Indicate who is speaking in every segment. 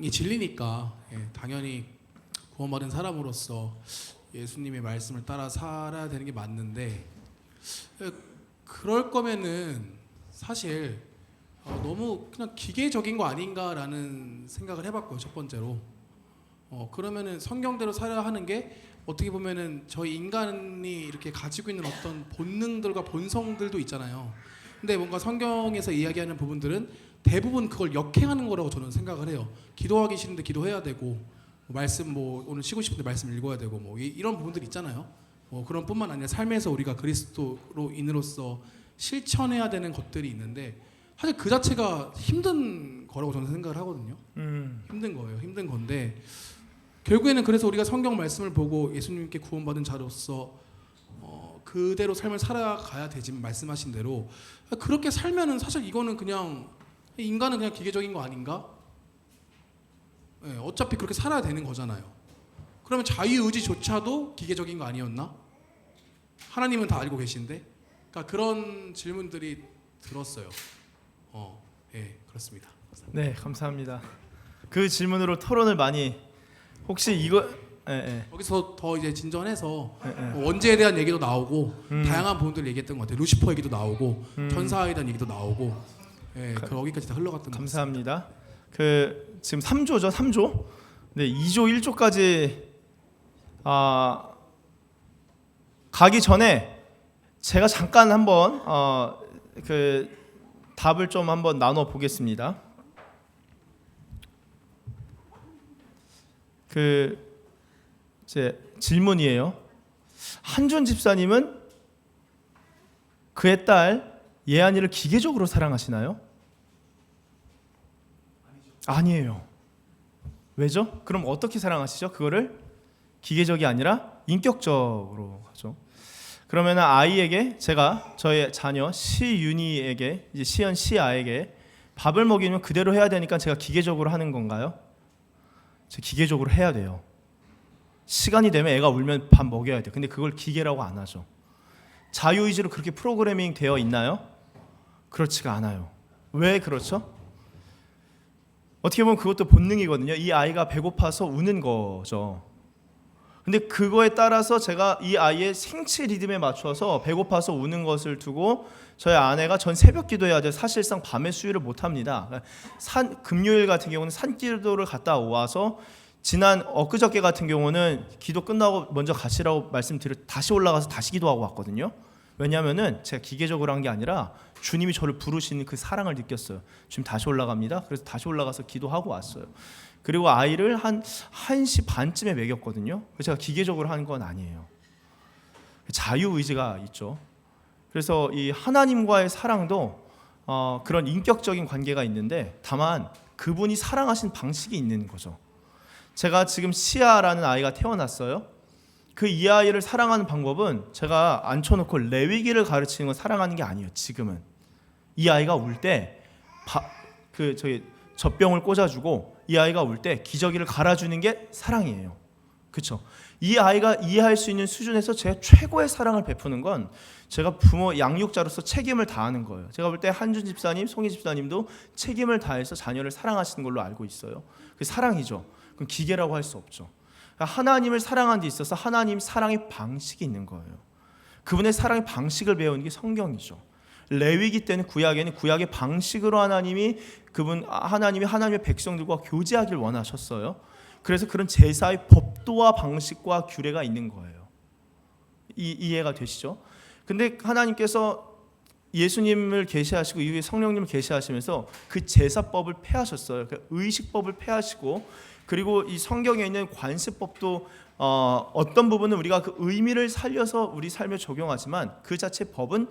Speaker 1: 진리니까 당연히 구원받은 사람으로서 예수님의 말씀을 따라 살아야 되는 게 맞는데 그럴 거면은 사실 너무 그냥 기계적인 거 아닌가라는 생각을 해봤고요. 첫 번째로 그러면은 성경대로 살아야 하는 게 어떻게 보면은 저희 인간이 이렇게 가지고 있는 어떤 본능들과 본성들도 있잖아요. 근데 뭔가 성경에서 이야기하는 부분들은 대부분 그걸 역행하는 거라고 저는 생각을 해요. 기도하기 싫은데 기도해야 되고 말씀 오늘 쉬고 싶은데 말씀 읽어야 되고 이런 부분들 있잖아요. 그런 뿐만 아니라 삶에서 우리가 그리스도인으로서 실천해야 되는 것들이 있는데 사실 그 자체가 힘든 거라고 저는 생각을 하거든요. 힘든 거예요. 힘든 건데 결국에는 그래서 우리가 성경 말씀을 보고 예수님께 구원받은 자로서 그대로 삶을 살아가야 되지만 말씀하신 대로 그렇게 살면은 사실 이거는 그냥 인간은 그냥 기계적인 거 아닌가? 어차피 그렇게 살아야 되는 거잖아요. 그러면 자유의지조차도 기계적인 거 아니었나? 하나님은 다 알고 계신데? 그러니까 그런 질문들이 들었어요. 그렇습니다.
Speaker 2: 네, 감사합니다. 그 질문으로 토론을 많이 혹시 이거
Speaker 1: 여기서 더 이제 진전해서 원죄에 대한 얘기도 나오고 다양한 부분들 얘기했던 것 같아요. 루시퍼 얘기도 나오고 천사에 대한 얘기도 나오고 거기까지 다 흘러갔던 것 같습니다.
Speaker 2: 감사합니다. 그 지금 3조죠, 3조. 네, 2조, 1조까지 가기 전에 제가 잠깐 한번 그 답을 좀 한번 나눠 보겠습니다. 제 질문이에요. 한준 집사님은 그의 딸 예한이를 기계적으로 사랑하시나요? 아니에요. 왜죠? 그럼 어떻게 사랑하시죠? 그거를 기계적이 아니라 인격적으로 하죠. 그러면 아이에게 제가 저의 자녀 시윤이에게 이제 시연 시아에게 밥을 먹이면 그대로 해야 되니까 제가 기계적으로 하는 건가요? 제가 기계적으로 해야 돼요. 시간이 되면 애가 울면 밥 먹여야 돼요. 근데 그걸 기계라고 안 하죠. 자유의지로 그렇게 프로그래밍 되어 있나요? 그렇지가 않아요. 왜 그렇죠? 어떻게 보면 그것도 본능이거든요. 이 아이가 배고파서 우는 거죠. 근데 그거에 따라서 제가 이 아이의 생체 리듬에 맞춰서 배고파서 우는 것을 두고 저희 아내가 전 새벽 기도해야 돼. 사실상 밤에 수유를 못 합니다. 금요일 같은 경우는 산기도를 갔다 와서 지난 엊그저께 같은 경우는 기도 끝나고 먼저 가시라고 말씀드려 다시 올라가서 다시 기도하고 왔거든요. 왜냐하면은 제가 기계적으로 한 게 아니라 주님이 저를 부르시는 그 사랑을 느꼈어요. 지금 다시 올라갑니다. 그래서 다시 올라가서 기도하고 왔어요. 그리고 아이를 한 1시 반쯤에 먹였거든요. 그래서 제가 기계적으로 한 건 아니에요. 자유의지가 있죠. 그래서 이 하나님과의 사랑도 그런 인격적인 관계가 있는데 다만 그분이 사랑하신 방식이 있는 거죠. 제가 지금 시아라는 아이가 태어났어요. 그 이 아이를 사랑하는 방법은 제가 앉혀놓고 레위기를 가르치는 건 사랑하는 게 아니에요. 지금은 이 아이가 울 때 젖병을 꽂아주고 이 아이가 울 때 기저귀를 갈아주는 게 사랑이에요. 그렇죠? 이 아이가 이해할 수 있는 수준에서 제가 최고의 사랑을 베푸는 건 제가 부모 양육자로서 책임을 다하는 거예요. 제가 볼 때 한준 집사님, 송희 집사님도 책임을 다해서 자녀를 사랑하시는 걸로 알고 있어요. 그게 사랑이죠. 그건 기계라고 할 수 없죠. 하나님을 사랑하는 데 있어서 하나님 사랑의 방식이 있는 거예요. 그분의 사랑의 방식을 배우는 게 성경이죠. 레위기 때는 구약에는 구약의 방식으로 하나님이 하나님의 백성들과 교제하길 원하셨어요. 그래서 그런 제사의 법도와 방식과 규례가 있는 거예요. 이해가 되시죠? 근데 하나님께서 예수님을 계시하시고 이후에 성령님을 계시하시면서 그 제사법을 폐하셨어요. 그 의식법을 폐하시고 그리고 이 성경에 있는 관습법도 어떤 부분은 우리가 그 의미를 살려서 우리 삶에 적용하지만 그 자체 법은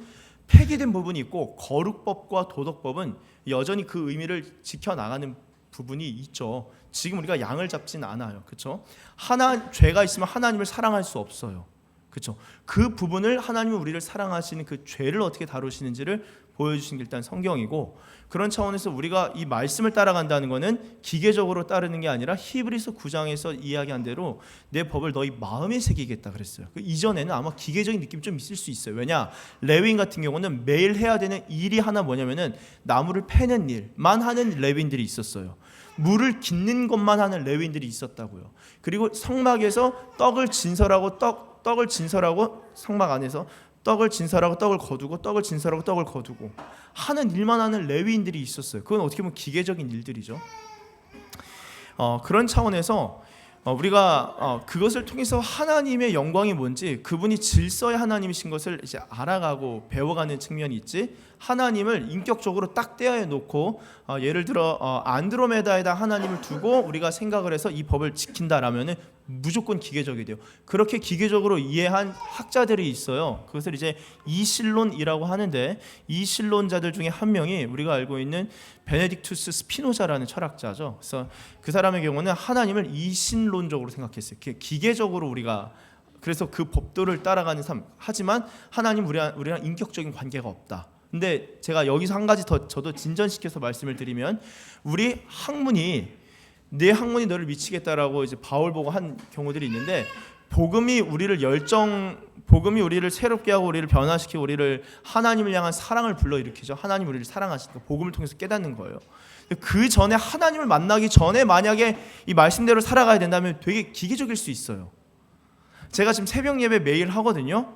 Speaker 2: 폐기된 부분이 있고 거룩법과 도덕법은 여전히 그 의미를 지켜나가는 부분이 있죠. 지금 우리가 양을 잡진 않아요. 그렇죠? 죄가 있으면 하나님을 사랑할 수 없어요. 그렇죠? 그 부분을 하나님은 우리를 사랑하시는 그 죄를 어떻게 다루시는지를 보여주신 게 일단 성경이고 그런 차원에서 우리가 이 말씀을 따라간다는 것은 기계적으로 따르는 게 아니라 히브리서 9장에서 이야기한 대로 내 법을 너희 마음에 새기겠다 그랬어요. 그 이전에는 아마 기계적인 느낌이 좀 있을 수 있어요. 왜냐? 레위인 같은 경우는 매일 해야 되는 일이 하나 뭐냐면은 나무를 패는 일만 하는 레위인들이 있었어요. 물을 깃는 것만 하는 레위인들이 있었다고요. 그리고 성막에서 떡을 진설하고 떡을 진설하고 성막 안에서 떡을 진설하고 떡을 거두고 떡을 진설하고 떡을 거두고 하는 일만 하는 레위인들이 있었어요. 그건 어떻게 보면 기계적인 일들이죠. 그런 차원에서 우리가 그것을 통해서 하나님의 영광이 뭔지, 그분이 질서의 하나님이신 것을 이제 알아가고 배워가는 측면이 있지, 하나님을 인격적으로 딱 떼어 놓고 예를 들어 안드로메다에다 하나님을 두고 우리가 생각을 해서 이 법을 지킨다라면은 무조건 기계적이 돼요. 그렇게 기계적으로 이해한 학자들이 있어요. 그것을 이제 이신론이라고 하는데, 이신론자들 중에 한 명이 우리가 알고 있는 베네딕투스 스피노자라는 철학자죠. 그래서 그 사람의 경우는 하나님을 이신론적으로 생각했어요. 기계적으로 우리가, 그래서 그 법도를 따라가는 삶, 하지만 하나님 우리랑 인격적인 관계가 없다. 근데 제가 여기서 한 가지 더 저도 진전시켜서 말씀을 드리면, 우리 학문이 내 학문이 너를 미치겠다라고 이제 바울 보고 한 경우들이 있는데, 복음이 우리를 새롭게 하고 우리를 변화시키고 우리를 하나님을 향한 사랑을 불러일으키죠. 하나님 우리를 사랑하시니까 복음을 통해서 깨닫는 거예요. 그 전에 하나님을 만나기 전에 만약에 이 말씀대로 살아가야 된다면 되게 기계적일 수 있어요. 제가 지금 새벽 예배 매일 하거든요.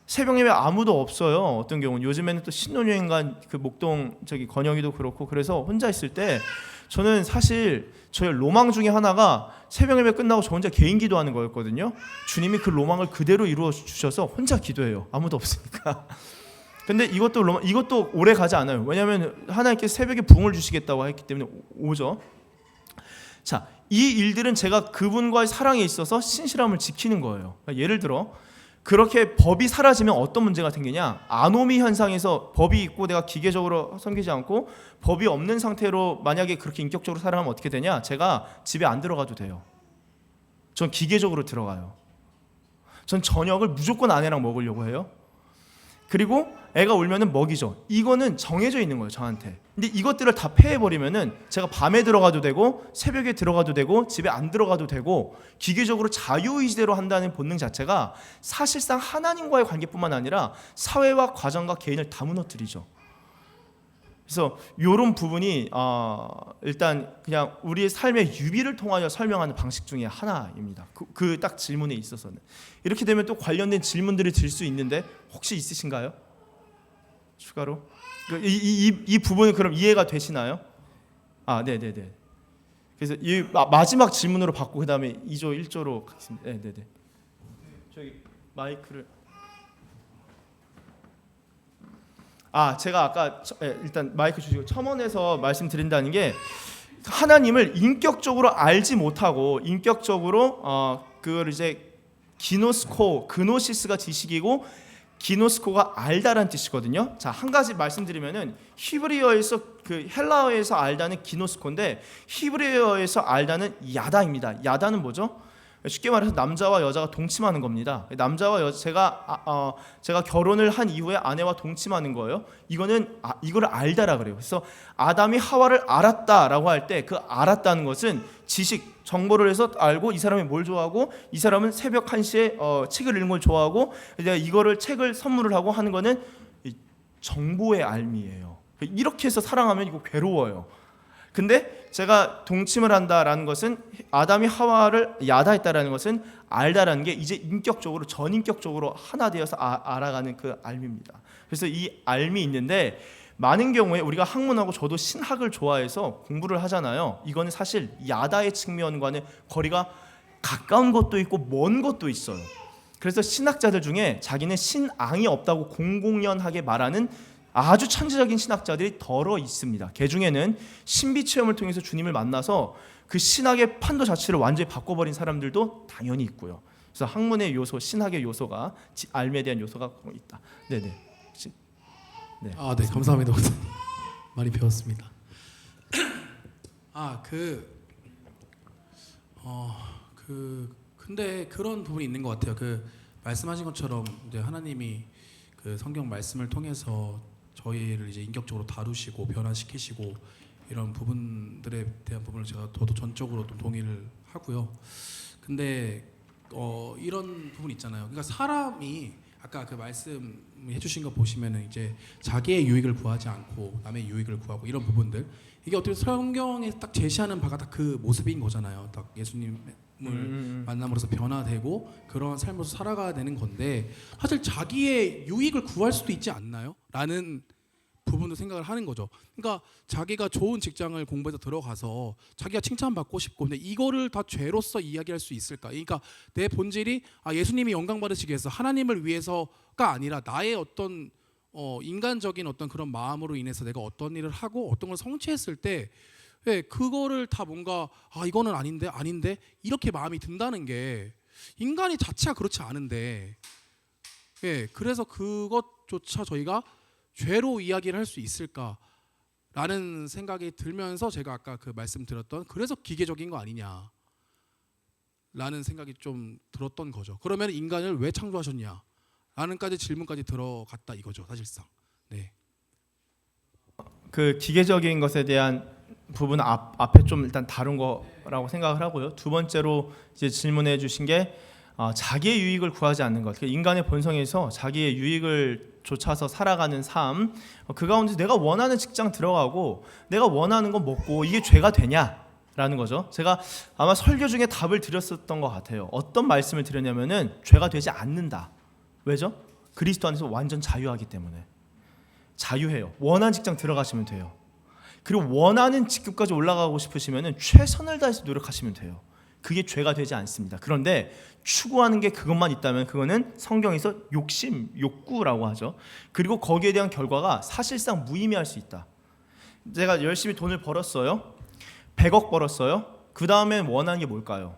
Speaker 2: 새벽 예배 아무도 없어요. 어떤 경우는 요즘에는 또 신혼여행간 그 목동 저기 건영이도 그렇고, 그래서 혼자 있을 때 저는 사실 저의 로망 중에 하나가 새벽 예배 끝나고 저 혼자 개인 기도하는 거였거든요. 주님이 그 로망을 그대로 이루어 주셔서 혼자 기도해요. 아무도 없으니까. 근데 이것도 오래 가지 않아요. 왜냐하면 하나님께서 새벽에 부흥을 주시겠다고 했기 때문에 오죠. 자, 이 일들은 제가 그분과의 사랑에 있어서 신실함을 지키는 거예요. 그러니까 예를 들어 그렇게 법이 사라지면 어떤 문제가 생기냐? 아노미 현상에서 법이 있고 내가 기계적으로 섬기지 않고 법이 없는 상태로 만약에 그렇게 인격적으로 살아가면 어떻게 되냐? 제가 집에 안 들어가도 돼요. 전 기계적으로 들어가요. 전 저녁을 무조건 아내랑 먹으려고 해요. 그리고 애가 울면은 먹이죠. 이거는 정해져 있는 거예요, 저한테. 근데 이것들을 다 폐해버리면은 제가 밤에 들어가도 되고 새벽에 들어가도 되고 집에 안 들어가도 되고 기계적으로 자유의지대로 한다는 본능 자체가 사실상 하나님과의 관계뿐만 아니라 사회와 가정과 개인을 다 무너뜨리죠. 그래서 이런 부분이 일단 그냥 우리의 삶의 유비를 통하여 설명하는 방식 중에 하나입니다. 그 딱 질문에 있어서는. 이렇게 되면 또 관련된 질문들이 들 수 있는데 혹시 있으신가요? 추가로? 이 부분은 그럼 이해가 되시나요? 네네네. 그래서 이 마지막 질문으로 받고 그 다음에 2조 1조로 가겠습니다. 네네네. 저기 마이크를. 제가 아까 일단 마이크 주시고 첨언해서 말씀드린다는 게, 하나님을 인격적으로 알지 못하고 인격적으로 그걸 이제 그노시스가 지식이고 기노스코가 알다라는 뜻이거든요. 자, 한 가지 말씀드리면은 히브리어에서 그 헬라어에서 알다는 기노스코인데 히브리어에서 알다는 야다입니다. 야다는 뭐죠? 쉽게 말해서 남자와 여자가 동침하는 겁니다. 남자와 제가 결혼을 한 이후에 아내와 동침하는 거예요. 이거를 알다라 그래요. 그래서 아담이 하와를 알았다라고 할 때 그 알았다는 것은 지식, 정보를 해서 알고 이 사람이 뭘 좋아하고 이 사람은 새벽 1시에 책을 읽는 걸 좋아하고 내가 이거를 책을 선물을 하고 하는 거는 정보의 알미예요. 이렇게 해서 사랑하면 이거 괴로워요. 근데 제가 동침을 한다라는 것은 아담이 하와를 야다했다라는 것은 알다라는 게 이제 인격적으로 전인격적으로 하나 되어서 알아가는 그 알미입니다. 그래서 이 알미 있는데 많은 경우에 우리가 학문하고 저도 신학을 좋아해서 공부를 하잖아요. 이거는 사실 야다의 측면과는 거리가 가까운 것도 있고 먼 것도 있어요. 그래서 신학자들 중에 자기는 신앙이 없다고 공공연하게 말하는 아주 천재적인 신학자들이 덜어 있습니다. 그 중에는 신비 체험을 통해서 주님을 만나서 그 신학의 판도 자체를 완전히 바꿔버린 사람들도 당연히 있고요. 그래서 학문의 요소, 신학의 요소가 알미에 대한 요소가 있다. 네네.
Speaker 1: 네, 감사합니다. 많이 배웠습니다. 근데 그런 부분이 있는 것 같아요. 그 말씀하신 것처럼 이제 하나님이 그 성경 말씀을 통해서 저희를 이제 인격적으로 다루시고 변화시키시고 이런 부분들에 대한 부분을 저도 전적으로 좀 동의를 하고요. 근데 이런 부분 있잖아요. 그러니까 사람이 아까 그 말씀해 주신 거 보시면은 이제 자기의 유익을 구하지 않고 남의 유익을 구하고 이런 부분들 이게 어떻게 성경에 딱 제시하는 바가 딱 그 모습인 거잖아요. 딱 예수님을 만남으로써 변화되고 그런 삶으로 살아가야 되는 건데 사실 자기의 유익을 구할 수도 있지 않나요? 라는 부분도 생각을 하는 거죠. 그러니까 자기가 좋은 직장을 공부해서 들어가서 자기가 칭찬받고 싶고 근데 이거를 다 죄로서 이야기할 수 있을까? 그러니까 내 본질이 예수님이 영광 받으시기 위해서 하나님을 위해서가 아니라 나의 어떤 인간적인 어떤 그런 마음으로 인해서 내가 어떤 일을 하고 어떤 걸 성취했을 때 그거를 다 뭔가 이거는 아닌데 이렇게 마음이 든다는 게 인간이 자체가 그렇지 않은데 그래서 그것조차 저희가 죄로 이야기를 할 수 있을까라는 생각이 들면서 제가 아까 그 말씀드렸던 그래서 기계적인 거 아니냐라는 생각이 좀 들었던 거죠. 그러면 인간을 왜 창조하셨냐라는까지 질문까지 들어갔다 이거죠, 사실상. 네.
Speaker 2: 그 기계적인 것에 대한 부분 앞에 좀 일단 다룬 거라고 생각을 하고요. 두 번째로 이제 질문해 주신 게 자기의 유익을 구하지 않는 것. 인간의 본성에서 자기의 유익을 쫓아서 살아가는 삶, 그 가운데 내가 원하는 직장 들어가고 내가 원하는 거 먹고 이게 죄가 되냐라는 거죠. 제가 아마 설교 중에 답을 드렸었던 것 같아요. 어떤 말씀을 드렸냐면은 죄가 되지 않는다. 왜죠? 그리스도 안에서 완전 자유하기 때문에. 자유해요. 원하는 직장 들어가시면 돼요. 그리고 원하는 직급까지 올라가고 싶으시면은 최선을 다해서 노력하시면 돼요. 그게 죄가 되지 않습니다. 그런데 추구하는 게 그것만 있다면 그거는 성경에서 욕심, 욕구라고 하죠. 그리고 거기에 대한 결과가 사실상 무의미할 수 있다. 제가 열심히 돈을 벌었어요. 100억 벌었어요. 그 다음에 원하는 게 뭘까요?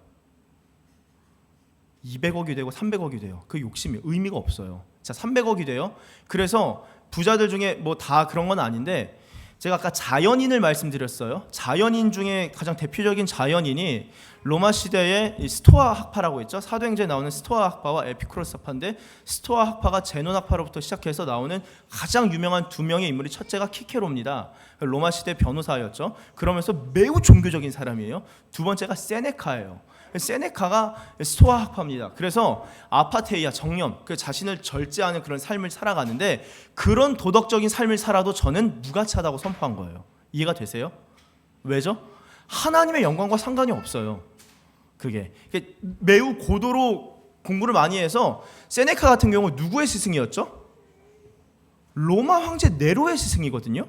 Speaker 2: 200억이 되고 300억이 돼요. 그 욕심이 의미가 없어요. 자, 300억이 돼요. 그래서 부자들 중에 뭐 다 그런 건 아닌데 제가 아까 자연인을 말씀드렸어요. 자연인 중에 가장 대표적인 자연인이 로마 시대의 스토아 학파라고 했죠. 사도행전에 나오는 스토아 학파와 에피쿠로스 학파인데 스토아 학파가 제논 학파로부터 시작해서 나오는 가장 유명한 두 명의 인물이 첫째가 키케로입니다. 로마 시대 변호사였죠. 그러면서 매우 종교적인 사람이에요. 두 번째가 세네카예요. 세네카가 스토아 학파입니다. 그래서 아파테이아 정념, 그 자신을 절제하는 그런 삶을 살아가는데 그런 도덕적인 삶을 살아도 저는 무가치하다고 선포한 거예요. 이해가 되세요? 왜죠? 하나님의 영광과 상관이 없어요. 그게 매우 고도로 공부를 많이 해서 세네카 같은 경우 누구의 스승이었죠? 로마 황제 네로의 스승이거든요.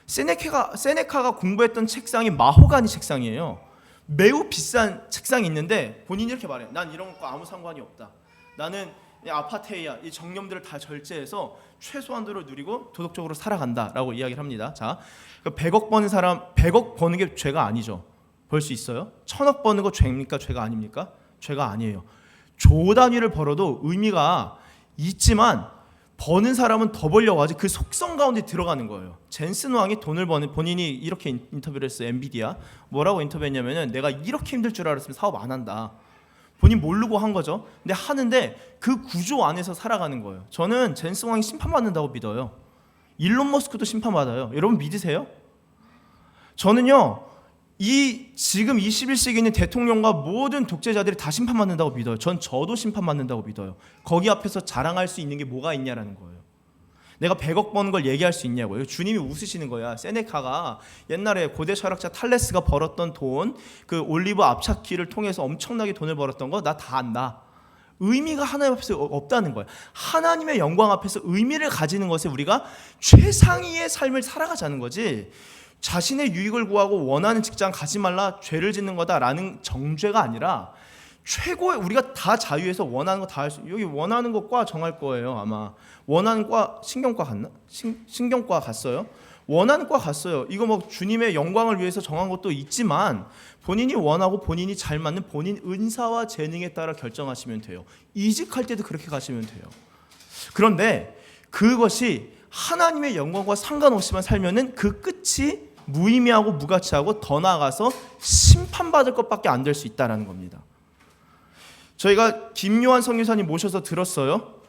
Speaker 2: 세네카가 공부했던 책상이 마호가니 책상이에요. 매우 비싼 책상이 있는데 본인이 이렇게 말해요. 난 이런 것과 아무 상관이 없다. 나는 아파테이아, 이 정념들을 다 절제해서 최소한도로 누리고 도덕적으로 살아간다라고 이야기를 합니다. 자, 100억 버는 사람, 100억 버는 게 죄가 아니죠. 벌 수 있어요. 1000억 버는 거 죄입니까? 죄가 아닙니까? 죄가 아니에요. 조 단위를 벌어도 의미가 있지만 버는 사람은 더 벌려고 하지 그 속성 가운데 들어가는 거예요. 젠슨 왕이 돈을 버는 본인이 이렇게 인터뷰를 했어요. 엔비디아 뭐라고 인터뷰했냐면은 내가 이렇게 힘들 줄 알았으면 사업 안 한다. 본인 모르고 한 거죠. 근데 하는데 그 구조 안에서 살아가는 거예요. 저는 젠슨 왕이 심판받는다고 믿어요. 일론 머스크도 심판받아요. 여러분 믿으세요? 저는요. 지금 21세기에 있는 대통령과 모든 독재자들이 다 심판받는다고 믿어요. 저도 심판받는다고 믿어요. 거기 앞에서 자랑할 수 있는 게 뭐가 있냐라는 거예요. 내가 100억 버는 걸 얘기할 수 있냐고요. 주님이 웃으시는 거야. 세네카가 옛날에 고대 철학자 탈레스가 벌었던 돈, 그 올리브 압착기를 통해서 엄청나게 돈을 벌었던 거 나 다 안다. 의미가 하나님 앞에서 없다는 거예요. 하나님의 영광 앞에서 의미를 가지는 것에 우리가 최상위의 삶을 살아가자는 거지. 자신의 유익을 구하고 원하는 직장 가지 말라 죄를 짓는 거다라는 정죄가 아니라 최고의 우리가 다 자유해서 원하는 거 다 할 수 여기 원하는 거 과 정할 거예요. 아마 원하는 과 신경과 갔나? 신경과 갔어요. 원하는 과 갔어요. 이거 뭐 주님의 영광을 위해서 정한 것도 있지만 본인이 원하고 본인이 잘 맞는 본인 은사와 재능에 따라 결정하시면 돼요. 이직할 때도 그렇게 가시면 돼요. 그런데 그것이 하나님의 영광과 상관없이만 살면은 그 끝이 무의미하고 무가치하고 더 나아가서 심판받을 것밖에 안 될 수 있다는 겁니다. 저희가 김요한 선교사님 모셔서 들었어요.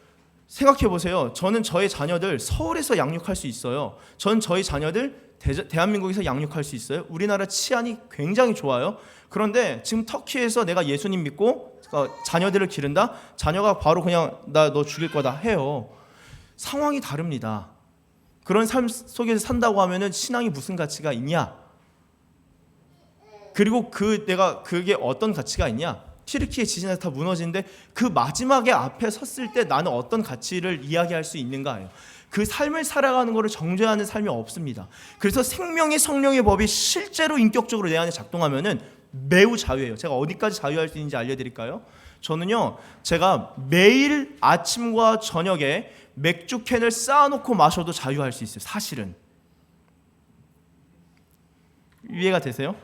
Speaker 2: 생각해 보세요. 저는 저의 자녀들 서울에서 양육할 수 있어요. 전 저희 자녀들 대한민국에서 양육할 수 있어요? 우리나라 치안이 굉장히 좋아요. 그런데 지금 터키에서 내가 예수님 믿고 자녀들을 기른다? 자녀가 바로 그냥 나 너 죽일 거다 해요. 상황이 다릅니다. 그런 삶 속에서 산다고 하면은 신앙이 무슨 가치가 있냐? 그리고 내가 그게 어떤 가치가 있냐? 튀르키예 지진에서 다 무너지는데 그 마지막에 앞에 섰을 때 나는 어떤 가치를 이야기할 수 있는가예요. 그 삶을 살아가는 것을 정죄하는 삶이 없습니다. 그래서 생명의 성령의 법이 실제로 인격적으로 내 안에 작동하면은 매우 자유해요. 제가 어디까지 자유할 수 있는지 알려드릴까요? 저는요, 제가 매일 아침과 저녁에 맥주 캔을 쌓아놓고 마셔도 자유할 수 있어요. 사실은. 이해가 되세요?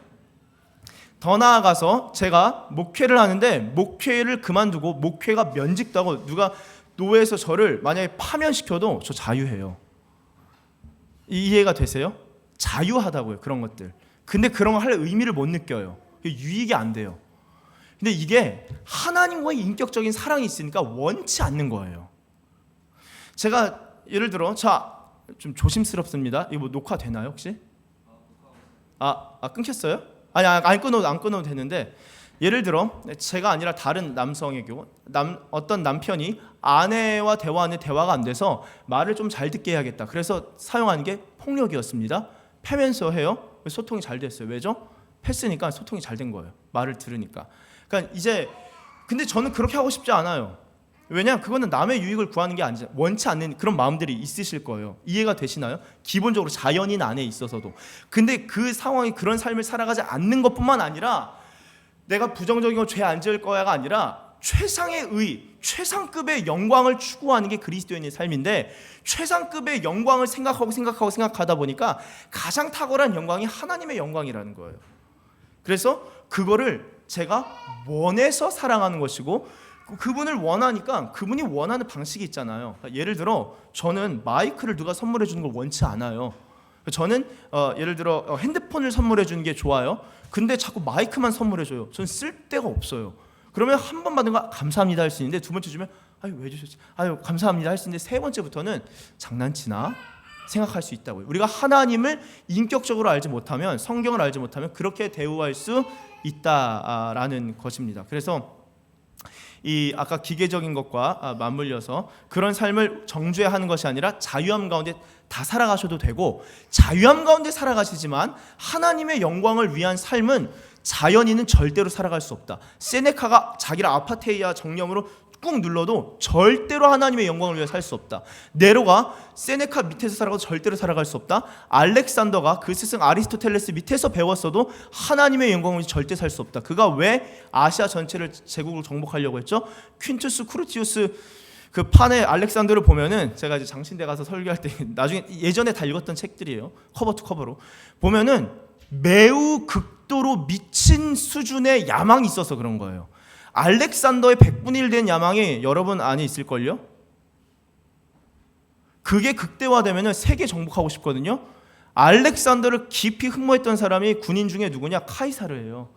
Speaker 2: 더 나아가서 제가 목회를 하는데 목회를 그만두고 목회가 면직도 하고 누가 노예에서 저를 만약에 파면시켜도 저 자유해요. 이해가 되세요? 자유하다고요, 그런 것들. 근데 그런 거 할 의미를 못 느껴요. 유익이 안 돼요. 근데 이게 하나님과의 인격적인 사랑이 있으니까 원치 않는 거예요. 제가 예를 들어 좀 조심스럽습니다. 이거 뭐 녹화되나요 혹시? 끊겼어요? 아니 안 끊어도 되는데 예를 들어 제가 아니라 다른 남성의 경우 어떤 남편이 아내와 대화하는 대화가 안 돼서 말을 좀 잘 듣게 해야겠다. 그래서 사용하는 게 폭력이었습니다. 패면서 해요. 소통이 잘 됐어요. 왜죠? 패스니까 소통이 잘 된 거예요. 말을 들으니까. 그러니까 근데 저는 그렇게 하고 싶지 않아요. 왜냐? 그거는 남의 유익을 구하는 게 아니죠. 원치 않는 그런 마음들이 있으실 거예요. 이해가 되시나요? 기본적으로 자연인 안에 있어서도. 근데 그 상황이 그런 삶을 살아가지 않는 것뿐만 아니라 내가 부정적인 거 죄 안 지을 거야가 아니라 최상의 의, 최상급의 영광을 추구하는 게 그리스도인의 삶인데 최상급의 영광을 생각하다 보니까 가장 탁월한 영광이 하나님의 영광이라는 거예요. 그래서 그거를 제가 원해서 사랑하는 것이고 그분을 원하니까 그분이 원하는 방식이 있잖아요. 예를 들어 저는 마이크를 누가 선물해 주는 걸 원치 않아요. 저는 예를 들어 핸드폰을 선물해 주는 게 좋아요. 근데 자꾸 마이크만 선물해 줘요. 저는 쓸 데가 없어요. 그러면 한 번 받은 거 감사합니다 할 수 있는데 두 번째 주면 아유 왜 주셨지? 아유 감사합니다 할 수 있는데 세 번째부터는 장난치나 생각할 수 있다고요. 우리가 하나님을 인격적으로 알지 못하면 성경을 알지 못하면 그렇게 대우할 수 있다라는 것입니다. 그래서 이 아까 기계적인 것과 맞물려서 그런 삶을 정죄하는 것이 아니라 자유함 가운데 다 살아가셔도 되고 자유함 가운데 살아가시지만 하나님의 영광을 위한 삶은 자연인은 절대로 살아갈 수 없다. 세네카가 자기를 아파테이아 정령으로 꾹 눌러도 절대로 하나님의 영광을 위해 살 수 없다. 네로가 세네카 밑에서 살아가도 절대로 살아갈 수 없다. 알렉산더가 그 스승 아리스토텔레스 밑에서 배웠어도 하나님의 영광을 위해 절대 살 수 없다. 그가 왜 아시아 전체를 제국을 정복하려고 했죠? 퀸투스 크루티우스 그 판에 알렉산더를 보면은 제가 이제 장신대 가서 설교할 때 나중에 예전에 다 읽었던 책들이에요. 커버 투 커버로 보면은 매우 극도로 미친 수준의 야망이 있어서 그런 거예요. 알렉산더의 100분의 1 된 야망이 여러분 안에 있을걸요? 그게 극대화되면 세계 정복하고 싶거든요. 알렉산더를 깊이 흠모했던 사람이 군인 중에 누구냐? 카이사르예요.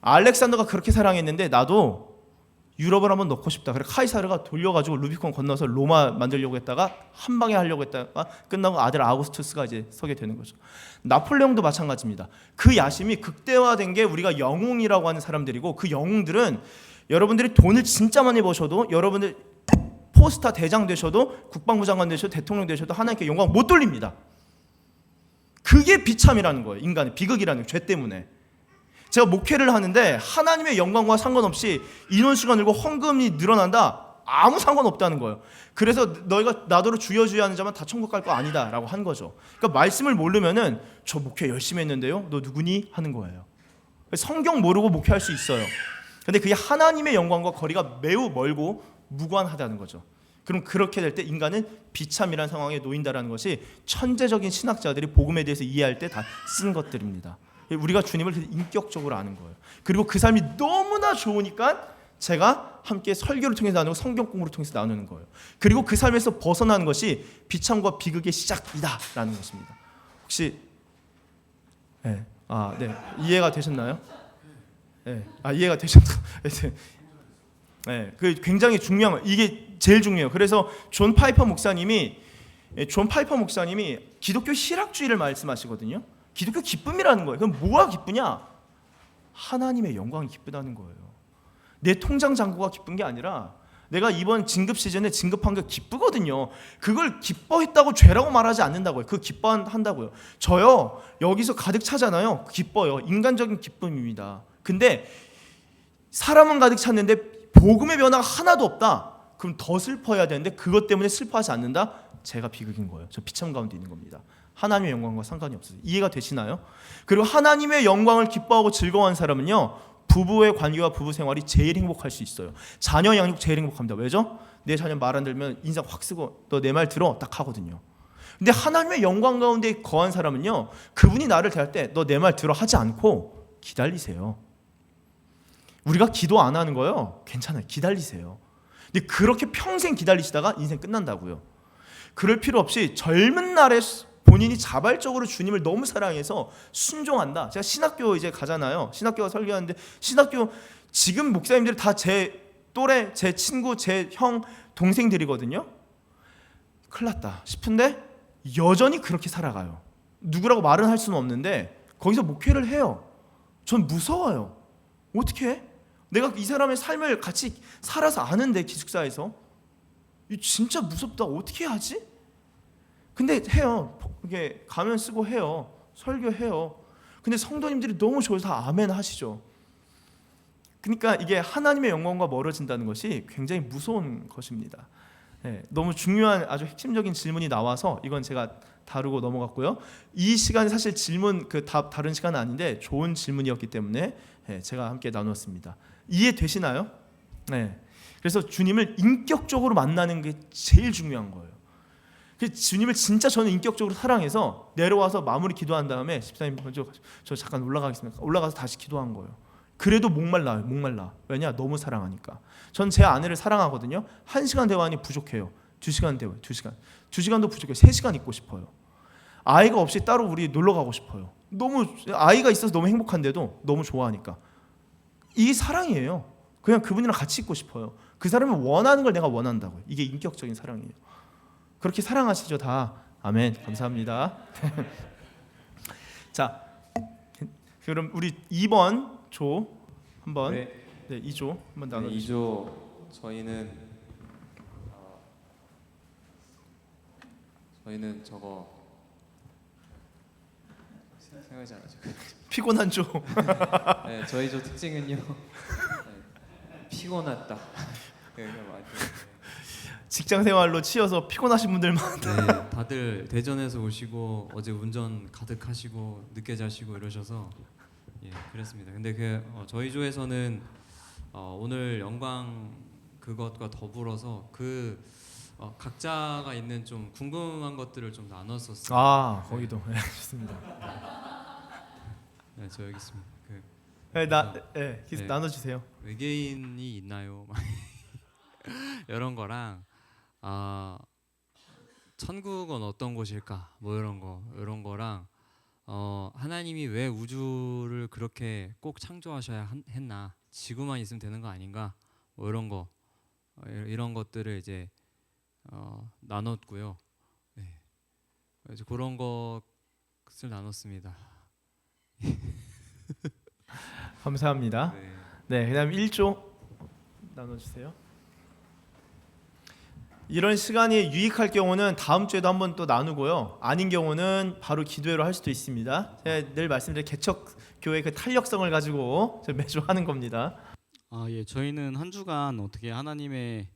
Speaker 2: 알렉산더가 그렇게 사랑했는데 나도 유럽을 한번 넣고 싶다. 그래 카이사르가 돌려가지고 루비콘 건너서 로마 만들려고 했다가 한 방에 하려고 했다가 끝나고 아들 아우구스투스가 이제 서게 되는 거죠. 나폴레옹도 마찬가지입니다. 그 야심이 극대화된 게 우리가 영웅이라고 하는 사람들이고 그 영웅들은 여러분들이 돈을 진짜 많이 버셔도 여러분들 포스타 대장 되셔도 국방부 장관 되셔도 대통령 되셔도 하나님께 영광 못 돌립니다. 그게 비참이라는 거예요. 인간의 비극이라는 죄 때문에. 제가 목회를 하는데 하나님의 영광과 상관없이 인원수가 늘고 헌금이 늘어난다. 아무 상관없다는 거예요. 그래서 너희가 나더러 주여 주여 하는 자만 다 천국 갈 거 아니다 라고 한 거죠. 그러니까 말씀을 모르면은 저 목회 열심히 했는데요. 너 누구니? 하는 거예요. 성경 모르고 목회할 수 있어요. 근데 그게 하나님의 영광과 거리가 매우 멀고 무관하다는 거죠. 그럼 그렇게 될 때 인간은 비참이라는 상황에 놓인다라는 것이 천재적인 신학자들이 복음에 대해서 이해할 때 다 쓴 것들입니다. 우리가 주님을 인격적으로 아는 거예요. 그리고 그 삶이 너무나 좋으니까 제가 함께 설교를 통해서 나누고 성경 공부를 통해서 나누는 거예요. 그리고 그 삶에서 벗어나는 것이 비참과 비극의 시작이다라는 것입니다. 혹시 네. 이해가 되셨나요? 네. 이해가 되셨나요? 네. 그 굉장히 중요한 이게 제일 중요해요. 그래서 존 파이퍼 목사님이 기독교 희락주의를 말씀하시거든요. 기독교 기쁨이라는 거예요. 그럼 뭐가 기쁘냐? 하나님의 영광이 기쁘다는 거예요. 내 통장 잔고가 기쁜 게 아니라 내가 이번 진급 시즌에 진급한 게 기쁘거든요. 그걸 기뻐했다고 죄라고 말하지 않는다고요. 그 기뻐한다고요. 저요 여기서 가득 차잖아요. 기뻐요. 인간적인 기쁨입니다. 근데 사람은 가득 찼는데 복음의 변화가 하나도 없다. 그럼 더 슬퍼해야 되는데 그것 때문에 슬퍼하지 않는다? 제가 비극인 거예요. 저 비참 가운데 있는 겁니다. 하나님의 영광과 상관이 없어요. 이해가 되시나요? 그리고 하나님의 영광을 기뻐하고 즐거워하는 사람은요, 부부의 관계와 부부 생활이 제일 행복할 수 있어요. 자녀 양육 제일 행복합니다. 왜죠? 내 자녀 말 안 들으면 인상 확 쓰고 너 내 말 들어 딱 하거든요. 근데 하나님의 영광 가운데 거한 사람은요, 그분이 나를 대할 때 너 내 말 들어 하지 않고 기다리세요. 우리가 기도 안 하는 거요, 괜찮아요. 기다리세요. 근데 그렇게 평생 기다리시다가 인생 끝난다고요. 그럴 필요 없이 젊은 날에 본인이 자발적으로 주님을 너무 사랑해서 순종한다. 제가 신학교 이제 가잖아요. 신학교 설교하는데 신학교 지금 목사님들이 다 제 또래, 제 친구, 제 형, 동생들이거든요. 큰일 났다 싶은데 여전히 그렇게 살아가요. 누구라고 말은 할 수는 없는데 거기서 목회를 해요. 전 무서워요. 어떻게 해? 내가 이 사람의 삶을 같이 살아서 아는데 기숙사에서 진짜 무섭다. 어떻게 하지? 근데 해요. 이게 가면 쓰고 해요. 설교해요. 근데 성도님들이 너무 좋아서 다 아멘 하시죠. 그러니까 이게 하나님의 영광과 멀어진다는 것이 굉장히 무서운 것입니다. 네, 너무 중요한 아주 핵심적인 질문이 나와서 이건 제가 다루고 넘어갔고요. 이 시간이 사실 질문 그 답 다른 시간은 아닌데 좋은 질문이었기 때문에 제가 함께 나누었습니다. 이해되시나요? 네. 그래서 주님을 인격적으로 만나는 게 제일 중요한 거예요. 주님을 진짜 저는 인격적으로 사랑해서 내려와서 마무리 기도한 다음에 집사님 저 잠깐 올라가겠습니다. 올라가서 다시 기도한 거예요. 그래도 목말라요. 목말라. 왜냐? 너무 사랑하니까. 전 제 아내를 사랑하거든요. 1시간 대화하니 부족해요. 2시간 대화, 2시간. 2시간도 부족해요. 3시간 있고 싶어요. 아이가 없이 따로 우리 놀러 가고 싶어요. 너무 아이가 있어서 너무 행복한데도 너무 좋아하니까. 이게 사랑이에요. 그냥 그분이랑 같이 있고 싶어요. 그 사람이 원하는 걸 내가 원한다고요. 이게 인격적인 사랑이에요. 그렇게 사랑하시죠 다. 아멘. 감사합니다. 자, 그럼 우리 2번 조 한번
Speaker 3: 네,
Speaker 2: 2조 한번
Speaker 3: 네,
Speaker 2: 나눠주시죠.
Speaker 3: 2조 저희는 저거 생각이 잘 안 나죠.
Speaker 2: 피곤한 조.
Speaker 3: 네, 저희 조 특징은요. 네, 피곤했다. 네, 맞아요.
Speaker 2: 직장 생활로 치여서 피곤하신 분들만.
Speaker 4: 네, 다들 대전에서 오시고 어제 운전 가득하시고 늦게 자시고 이러셔서 예, 그랬습니다. 근데 저희 조에서는 오늘 영광 그것과 더불어서 각자가 있는 좀 궁금한 것들을 좀 나눴었어요.
Speaker 2: 아, 거기도. 네, 좋습니다.
Speaker 4: 네, 저 여기 있습니다.
Speaker 2: 계속
Speaker 4: 네.
Speaker 2: 나눠주세요.
Speaker 4: 외계인이 있나요? 이런 거랑 천국은 어떤 곳일까? 뭐 이런 거랑 하나님이 왜 우주를 그렇게 꼭 창조하셔야 했나? 지구만 있으면 되는 거 아닌가? 뭐 이런 것들을 이제 나눴고요. 네. 그래서 그런 것을 나눴습니다.
Speaker 2: 감사합니다.
Speaker 4: 네.
Speaker 2: 네, 그다음 1조 나눠주세요. 이런 시간이 유익할 경우는 다음 주에도 한번 또 나누고요. 아닌 경우는 바로 기도회로 할 수도 있습니다. 제가 늘 말씀드린 개척 교회 그 탄력성을 가지고 매주 하는 겁니다.
Speaker 5: 예, 저희는 한 주간 어떻게 하나님의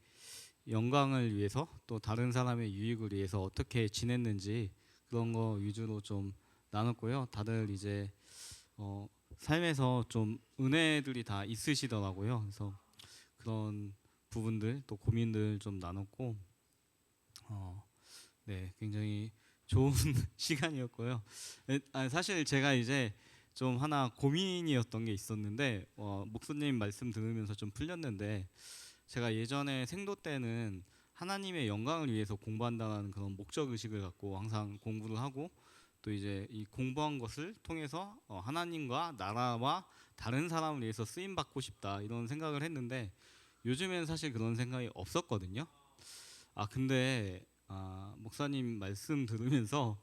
Speaker 5: 영광을 위해서 또 다른 사람의 유익을 위해서 어떻게 지냈는지 그런 거 위주로 좀 나눴고요. 다들 이제 삶에서 좀 은혜들이 다 있으시더라고요. 그래서 그런 부분들 또 고민들 좀 나눴고 네, 굉장히 좋은 시간이었고요. 사실 제가 이제 좀 하나 고민이었던 게 있었는데 목사님 말씀 들으면서 좀 풀렸는데 제가 예전에 생도 때는 하나님의 영광을 위해서 공부한다는 그런 목적 의식을 갖고 항상 공부를 하고 또 이제 이 공부한 것을 통해서 하나님과 나라와 다른 사람을 위해서 쓰임 받고 싶다 이런 생각을 했는데 요즘에는 사실 그런 생각이 없었거든요. 근데 목사님 말씀 들으면서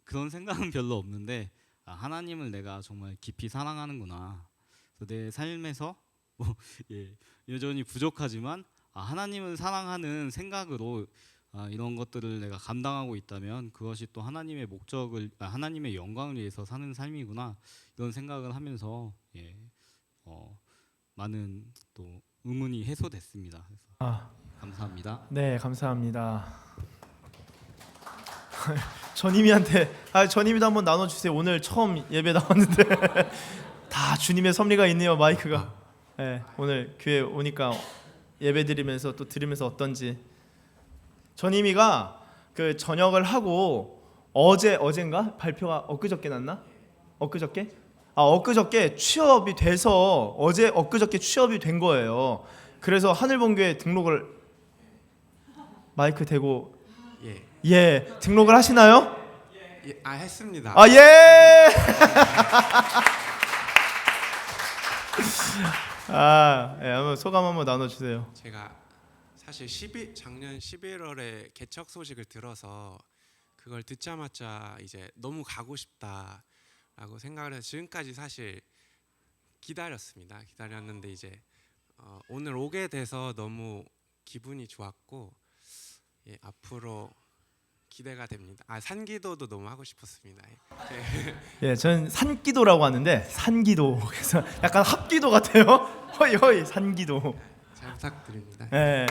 Speaker 5: 그런 생각은 별로 없는데 하나님을 내가 정말 깊이 사랑하는구나. 그래서 내 삶에서 뭐 여전히 부족하지만 하나님을 사랑하는 생각으로 이런 것들을 내가 감당하고 있다면 그것이 또 하나님의 목적을 하나님의 영광을 위해서 사는 삶이구나 이런 생각을 하면서 많은 또 의문이 해소됐습니다. 그래서 감사합니다.
Speaker 2: 네, 감사합니다. 전임이도 한번 나눠주세요. 오늘 처음 예배 나왔는데 다 주님의 섭리가 있네요. 마이크가. 네, 오늘 교회 오니까 예배 드리면서 또 들으면서 어떤지. 전임이가 그 전역을 하고 어젠가 발표가 엊그저께 났나? 엊그저께 취업이 돼서 엊그저께 취업이 된 거예요. 그래서 하늘본교에 등록을 마이크 대고 등록을 하시나요?
Speaker 6: 했습니다.
Speaker 2: 예. 한번 소감 한번 나눠주세요.
Speaker 6: 제가 사실 작년 11월에 개척 소식을 들어서 그걸 듣자마자 이제 너무 가고 싶다라고 생각을 해서 지금까지 사실 기다렸는데 이제 오늘 오게 돼서 너무 기분이 좋았고 앞으로 기대가 됩니다. 산기도도 너무 하고 싶었습니다.
Speaker 2: 전 산기도라고 하는데 산기도 그래서 약간 합기도 같아요. 허이 산기도.
Speaker 6: 잘 부탁드립니다.
Speaker 2: 네.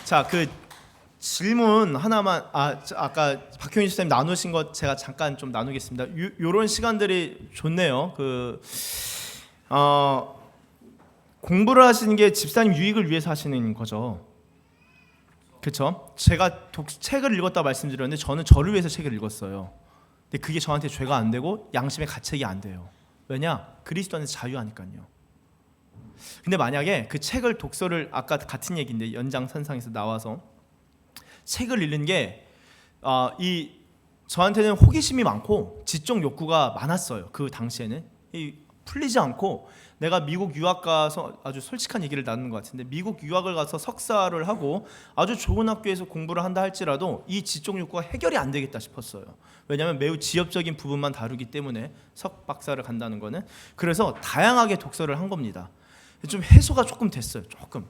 Speaker 2: 자, 그 질문 하나만 아까 박효인 집사님 나누신 것 제가 잠깐 좀 나누겠습니다. 요런 시간들이 좋네요. 공부를 하시는 게 집사님 유익을 위해서 하시는 거죠. 그렇죠? 제가 책을 읽었다 말씀드렸는데 저는 저를 위해서 책을 읽었어요. 근데 그게 저한테 죄가 안 되고 양심의 가책이 안 돼요. 왜냐? 그리스도 안에서 자유하니까요. 근데 만약에 그 책을 독서를 아까 같은 얘기인데 연장선상에서 나와서 책을 읽는 게 저한테는 호기심이 많고 지적 욕구가 많았어요. 그 당시에는 풀리지 않고 내가 미국 유학 가서 아주 솔직한 얘기를 나누는 것 같은데 미국 유학을 가서 석사를 하고 아주 좋은 학교에서 공부를 한다 할지라도 이 지적 욕구가 해결이 안 되겠다 싶었어요. 왜냐하면 매우 지엽적인 부분만 다루기 때문에 석박사를 간다는 거는. 그래서 다양하게 독서를 한 겁니다. 좀 해소가 조금 됐어요. 조금.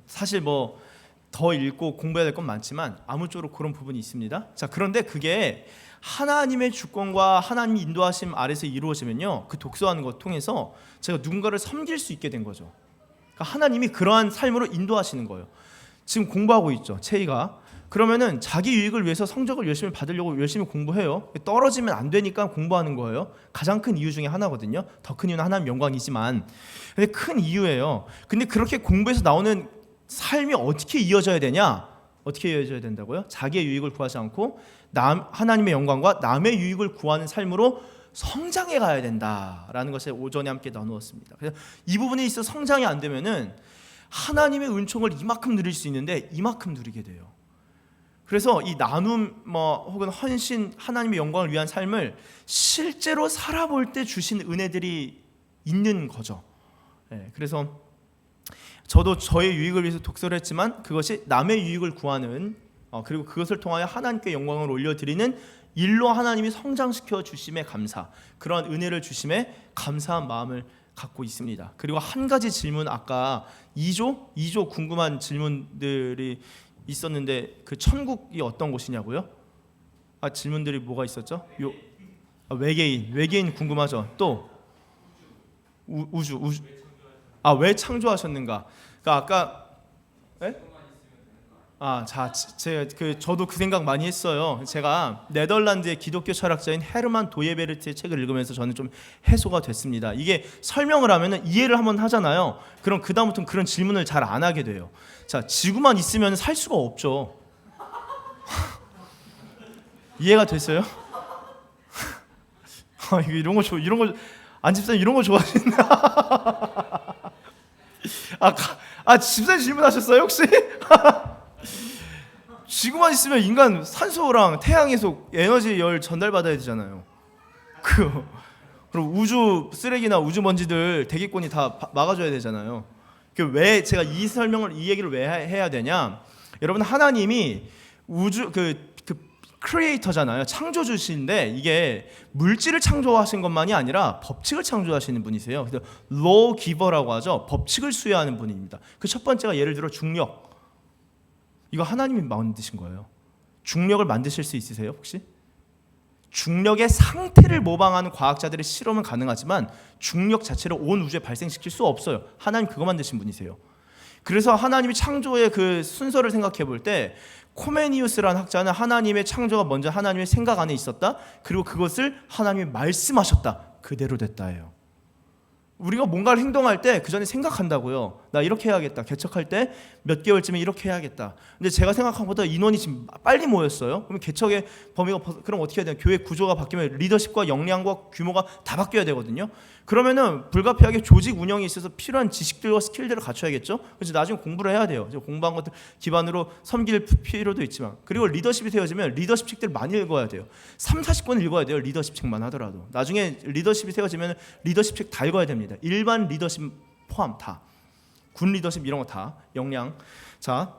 Speaker 2: 사실 뭐 더 읽고 공부해야 될 건 많지만 아무쪼록 그런 부분이 있습니다. 자, 그런데 그게 하나님의 주권과 하나님의 인도하심 아래서 이루어지면요, 그 독서하는 것 통해서 제가 누군가를 섬길 수 있게 된 거죠. 그러니까 하나님이 그러한 삶으로 인도하시는 거예요. 지금 공부하고 있죠, 채희가. 그러면은 자기 유익을 위해서 성적을 열심히 받으려고 열심히 공부해요. 떨어지면 안 되니까 공부하는 거예요. 가장 큰 이유 중에 하나거든요. 더 큰 이유는 하나님 영광이지만, 근데 큰 이유예요. 근데 그렇게 공부해서 나오는 삶이 어떻게 이어져야 되냐? 어떻게 이어져야 된다고요? 자기의 유익을 구하지 않고 하나님의 영광과 남의 유익을 구하는 삶으로 성장해 가야 된다라는 것을 오전에 함께 나누었습니다. 그래서 이 부분에 있어 성장이 안 되면은 하나님의 은총을 이만큼 누릴 수 있는데 이만큼 누리게 돼요. 그래서 이 나눔 혹은 헌신, 하나님의 영광을 위한 삶을 실제로 살아볼 때 주신 은혜들이 있는 거죠. 그래서 저도 저의 유익을 위해서 독서를 했지만 그것이 남의 유익을 구하는 그리고 그것을 통하여 하나님께 영광을 올려드리는 일로 하나님이 성장시켜 주심에 감사, 그러한 은혜를 주심에 감사한 마음을 갖고 있습니다. 그리고 한 가지 질문, 아까 2조 궁금한 질문들이 있었는데 그 천국이 어떤 곳이냐고요? 질문들이 뭐가 있었죠? 외계인 궁금하죠. 또 우주. 왜 창조하셨는가? 그러니까 아까 저도 그 생각 많이 했어요. 제가 네덜란드의 기독교 철학자인 헤르만 도예베르트의 책을 읽으면서 저는 좀 해소가 됐습니다. 이게 설명을 하면은 이해를 한번 하잖아요. 그럼 그 다음부터는 그런 질문을 잘 안 하게 돼요. 자, 지구만 있으면 살 수가 없죠. 이해가 됐어요? 이런 거 안집사님 이런 거 좋아하시나? 집사님 질문하셨어요 혹시? 지구만 있으면 인간 산소랑 태양에서 에너지 열 전달받아야 되잖아요. 그럼 우주 쓰레기나 우주 먼지들 대기권이 다 막아줘야 되잖아요. 왜 제가 이 얘기를 왜 해야 되냐? 여러분, 하나님이 우주 그 크리에이터잖아요. 창조주신데 이게 물질을 창조하신 것만이 아니라 법칙을 창조하시는 분이세요. 그래서 law giver라고 하죠. 법칙을 수여하는 분입니다. 그 첫 번째가 예를 들어 중력. 이거 하나님이 만드신 거예요. 중력을 만드실 수 있으세요, 혹시? 중력의 상태를 모방하는 과학자들의 실험은 가능하지만 중력 자체를 온 우주에 발생시킬 수 없어요. 하나님 그거 만드신 분이세요. 그래서 하나님이 창조의 그 순서를 생각해 볼 때 코메니우스라는 학자는 하나님의 창조가 먼저 하나님의 생각 안에 있었다. 그리고 그것을 하나님이 말씀하셨다. 그대로 됐다예요. 우리가 뭔가를 행동할 때 그 전에 생각한다고요. 나 이렇게 해야겠다. 개척할 때 몇 개월쯤에 이렇게 해야겠다. 근데 제가 생각한 것보다 인원이 지금 빨리 모였어요. 그럼 개척의 범위가 그럼 어떻게 해야 되나? 교회 구조가 바뀌면 리더십과 역량과 규모가 다 바뀌어야 되거든요. 그러면은 불가피하게 조직 운영에 있어서 필요한 지식들과 스킬들을 갖춰야겠죠. 그래서 나중에 공부를 해야 돼요. 공부한 것들 기반으로 섬길 필요도 있지만, 그리고 리더십이 세워지면 리더십 책들 많이 읽어야 돼요. 3, 40권 읽어야 돼요. 리더십 책만 하더라도. 나중에 리더십이 세워지면 리더십 책 다 읽어야 됩니다. 일반 리더십 포함 다. 군 리더십 이런 거 다 역량. 자,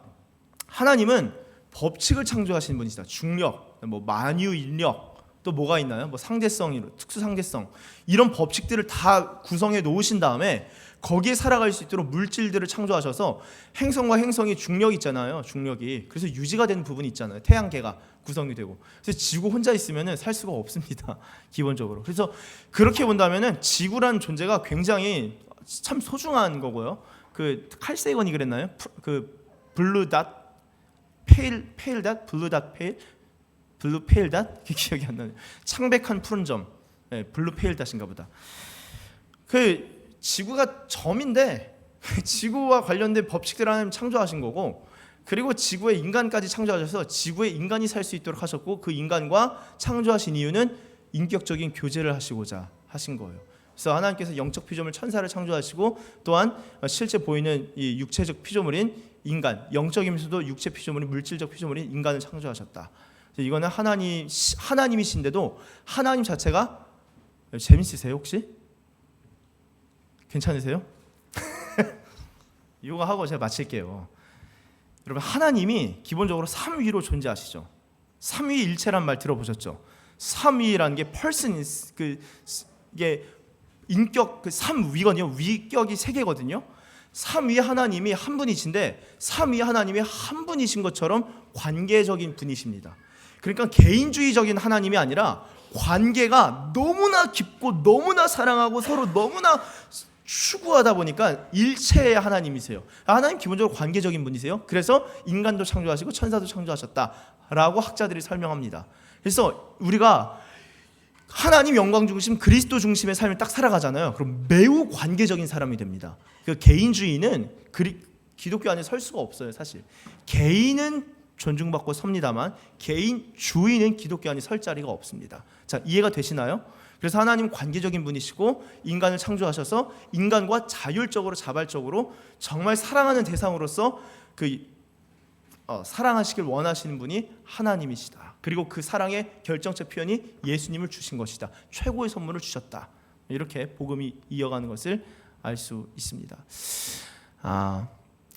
Speaker 2: 하나님은 법칙을 창조하신 분이시다. 중력, 뭐 만유 인력, 또 뭐가 있나요? 뭐 상대성, 특수 상대성 이런 법칙들을 다 구성해 놓으신 다음에 거기에 살아갈 수 있도록 물질들을 창조하셔서 행성과 행성이 중력이 있잖아요. 중력이 그래서 유지가 되는 부분이 있잖아요. 태양계가 구성이 되고 그래서 지구 혼자 있으면은 살 수가 없습니다. 기본적으로. 그래서 그렇게 본다면은 지구라는 존재가 굉장히 참 소중한 거고요. 그 칼세이건이 그랬나요? 그 블루닷 페일닷 블루닷 블루 페일닷 기억이 안 나네요. 창백한 푸른 점, 네, 블루 페일닷인가 보다. 그 지구가 점인데 지구와 관련된 법칙들 하나님 창조하신 거고, 그리고 지구에 인간까지 창조하셔서 지구에 인간이 살 수 있도록 하셨고, 그 인간과 창조하신 이유는 인격적인 교제를 하시고자 하신 거예요. 그래서 하나님께서 영적 피조물 천사를 창조하시고 또한 실제 보이는 이 육체적 피조물인 인간, 영적이면서도 육체 피조물인 물질적 피조물인 인간을 창조하셨다. 이거는 하나님이신데도 하나님 자체가 재밌으세요 혹시? 괜찮으세요? 이거 하고 제가 마칠게요. 여러분 하나님이 기본적으로 삼위로 존재하시죠. 삼위일체란 말 들어보셨죠? 삼위라는 게 person, 이게 인격 그 삼위거든요. 위격이 세 개거든요. 삼위 하나님이 한 분이신데 삼위 하나님이 한 분이신 것처럼 관계적인 분이십니다. 그러니까 개인주의적인 하나님이 아니라 관계가 너무나 깊고 너무나 사랑하고 서로 너무나 추구하다 보니까 일체의 하나님이세요. 하나님 기본적으로 관계적인 분이세요. 그래서 인간도 창조하시고 천사도 창조하셨다라고 학자들이 설명합니다. 그래서 우리가 하나님 영광 중심, 그리스도 중심의 삶을 딱 살아가잖아요. 그럼 매우 관계적인 사람이 됩니다. 그 개인주의는 기독교 안에 설 수가 없어요. 사실 개인은 존중받고 섭니다만 개인주의는 기독교 안에 설 자리가 없습니다. 자, 이해가 되시나요? 그래서 하나님 관계적인 분이시고 인간을 창조하셔서 인간과 자율적으로 자발적으로 정말 사랑하는 대상으로서 사랑하시길 원하시는 분이 하나님이시다. 그리고 그 사랑의 결정적 표현이 예수님을 주신 것이다. 최고의 선물을 주셨다. 이렇게 복음이 이어가는 것을 알 수 있습니다.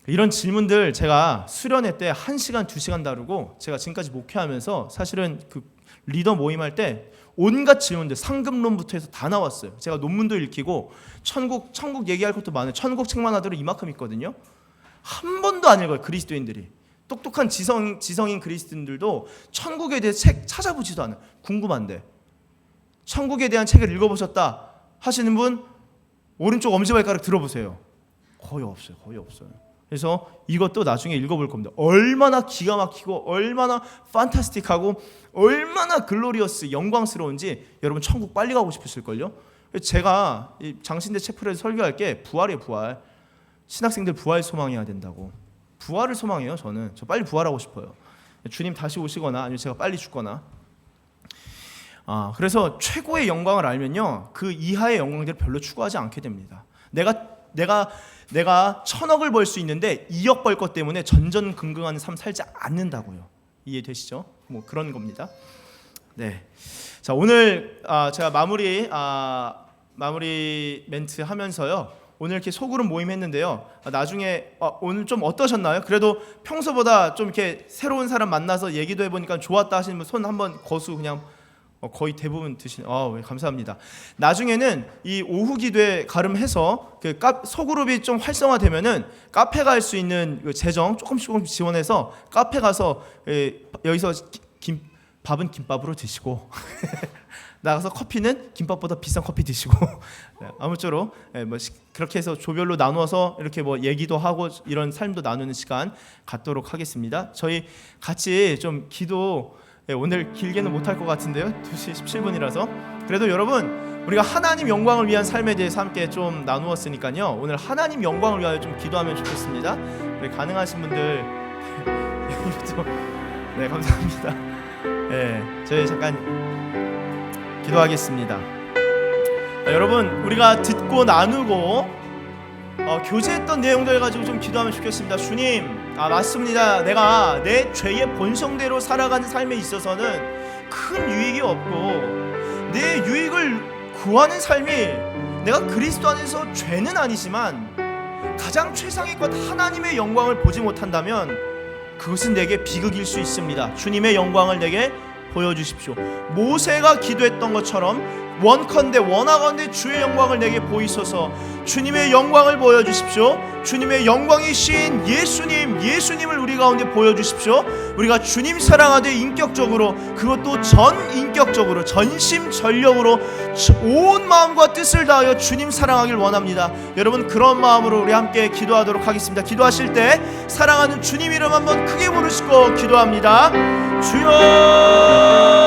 Speaker 2: 이런 질문들 제가 수련회 때 1시간, 2시간 다루고 제가 지금까지 목회하면서 사실은 그 리더 모임할 때 온갖 질문들, 상급론부터 해서 다 나왔어요. 제가 논문도 읽히고 천국 얘기할 것도 많아요. 천국 책만 하더라도 이만큼 있거든요. 한 번도 안 읽어요. 그리스도인들이. 똑똑한 지성인 그리스도인들도 천국에 대해 책 찾아보지도 않아요. 궁금한데. 천국에 대한 책을 읽어보셨다 하시는 분 오른쪽 엄지발가락 들어보세요. 거의 없어요. 그래서 이것도 나중에 읽어볼 겁니다. 얼마나 기가 막히고 얼마나 판타스틱하고 얼마나 글로리어스 영광스러운지 여러분 천국 빨리 가고 싶으실걸요. 제가 이 장신대 채플에서 설교할 게 부활이에요. 부활. 신학생들 부활 소망해야 된다고. 부활을 소망해요. 저 빨리 부활하고 싶어요. 주님 다시 오시거나 아니면 제가 빨리 죽거나. 그래서 최고의 영광을 알면요, 그 이하의 영광들을 별로 추구하지 않게 됩니다. 내가 1,000억을 벌 수 있는데 2억 벌 것 때문에 전전긍긍하는 삶 살지 않는다고요. 이해되시죠? 뭐 그런 겁니다. 네. 자, 오늘 제가 마무리 멘트 하면서요. 오늘 이렇게 소그룹 모임했는데요. 나중에 오늘 좀 어떠셨나요? 그래도 평소보다 좀 이렇게 새로운 사람 만나서 얘기도 해보니까 좋았다 하시는 분 손 한번 거수. 그냥 거의 대부분 드시는. 감사합니다. 나중에는 이 오후 기도에 가름해서 그 소그룹이 좀 활성화되면은 카페 갈 수 있는 그 재정 조금씩 지원해서 카페 가서 여기서 밥은 김밥으로 드시고 나가서 커피는 김밥보다 비싼 커피 드시고 아무쪼록 그렇게 해서 조별로 나누어서 이렇게 얘기도 하고 이런 삶도 나누는 시간 갖도록 하겠습니다. 저희 같이 좀 기도 오늘 길게는 못할 것 같은데요. 2시 17분이라서 그래도 여러분 우리가 하나님 영광을 위한 삶에 대해서 함께 좀 나누었으니까요. 오늘 하나님 영광을 위하여 좀 기도하면 좋겠습니다. 우리 가능하신 분들 네 감사합니다. 저희 잠깐 기도하겠습니다. 여러분 우리가 듣고 나누고 교제했던 내용들 가지고 좀 기도하면 좋겠습니다. 주님, 맞습니다. 내가 내 죄의 본성대로 살아가는 삶에 있어서는 큰 유익이 없고 내 유익을 구하는 삶이 내가 그리스도 안에서 죄는 아니지만 가장 최상의 것 하나님의 영광을 보지 못한다면 그것은 내게 비극일 수 있습니다. 주님의 영광을 내게 보여주십시오. 모세가 기도했던 것처럼 원하건대 주의 영광을 내게 보이소서. 주님의 영광을 보여주십시오. 주님의 영광이신 예수님을 우리 가운데 보여주십시오. 우리가 주님 사랑하되 인격적으로, 그것도 전인격적으로 전심전력으로 온 마음과 뜻을 다하여 주님 사랑하길 원합니다. 여러분 그런 마음으로 우리 함께 기도하도록 하겠습니다. 기도하실 때 사랑하는 주님 이름 한번 크게 부르시고 기도합니다. 주여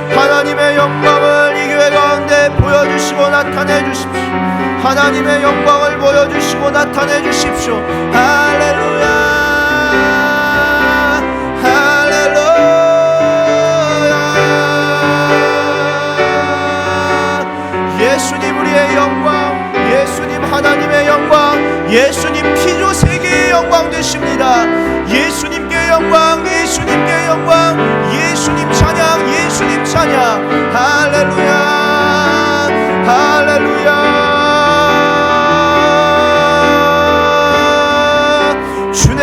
Speaker 2: 하나님의 영광을 이 교회 가운데 보여주시고 나타내 주십시오. 하나님의 영광을 보여주시고 나타내 주십시오. 할렐루야 할렐루야. 예수님 우리의 영광, 예수님 하나님의 영광, 예수님 피조 세계의 영광 되십니다. 예수님께 영광, 예수님께 영광, 예수님 찬양, 예수님 찬양. 할렐루야 할렐루야. 주님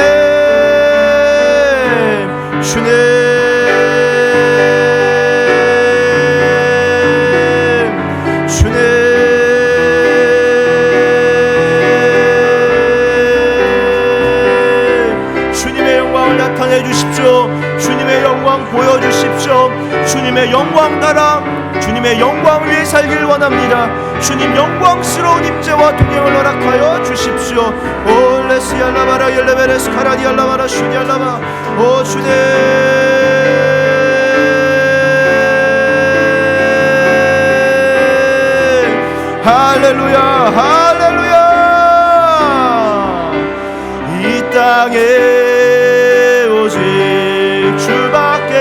Speaker 2: 주님의 영광을 나타내 주십시오. 주님의 영광 보여주십시오. 주님의 영광 따라 주님의 영광 위에 살길 원합니다. 주님 영광스러운 임재와 동행을 허락하여 주십시오. 올레스얄라바라 옐레베레스 카라디알라바라 슈디알라바. 오 주님 할렐루야 할렐루야. 이 땅에 오직 주밖에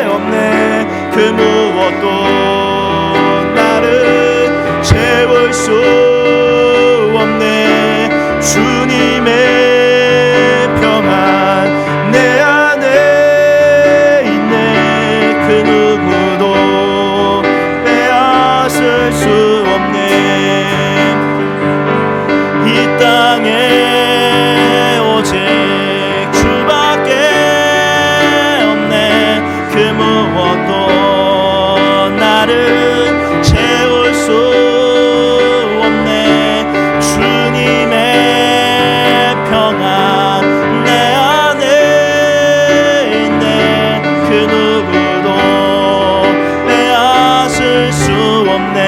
Speaker 2: 없네. 그 무엇도 나를 채울 수 없네. 주님의 평안 내 안에 있네. 그 누구도 빼앗을 수 없네. 이 땅에 오직 주밖에 없네. 그 무엇도 나를 채울 수 없네. 주님의 평안 내 안에 있네. 그 누구도 빼앗을 수 없네.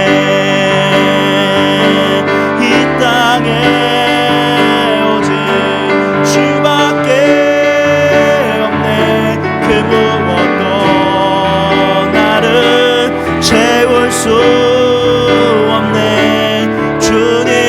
Speaker 2: 이 땅에 오직 주밖에 없네. 그 무엇도 나를 채울 수 없네. 주님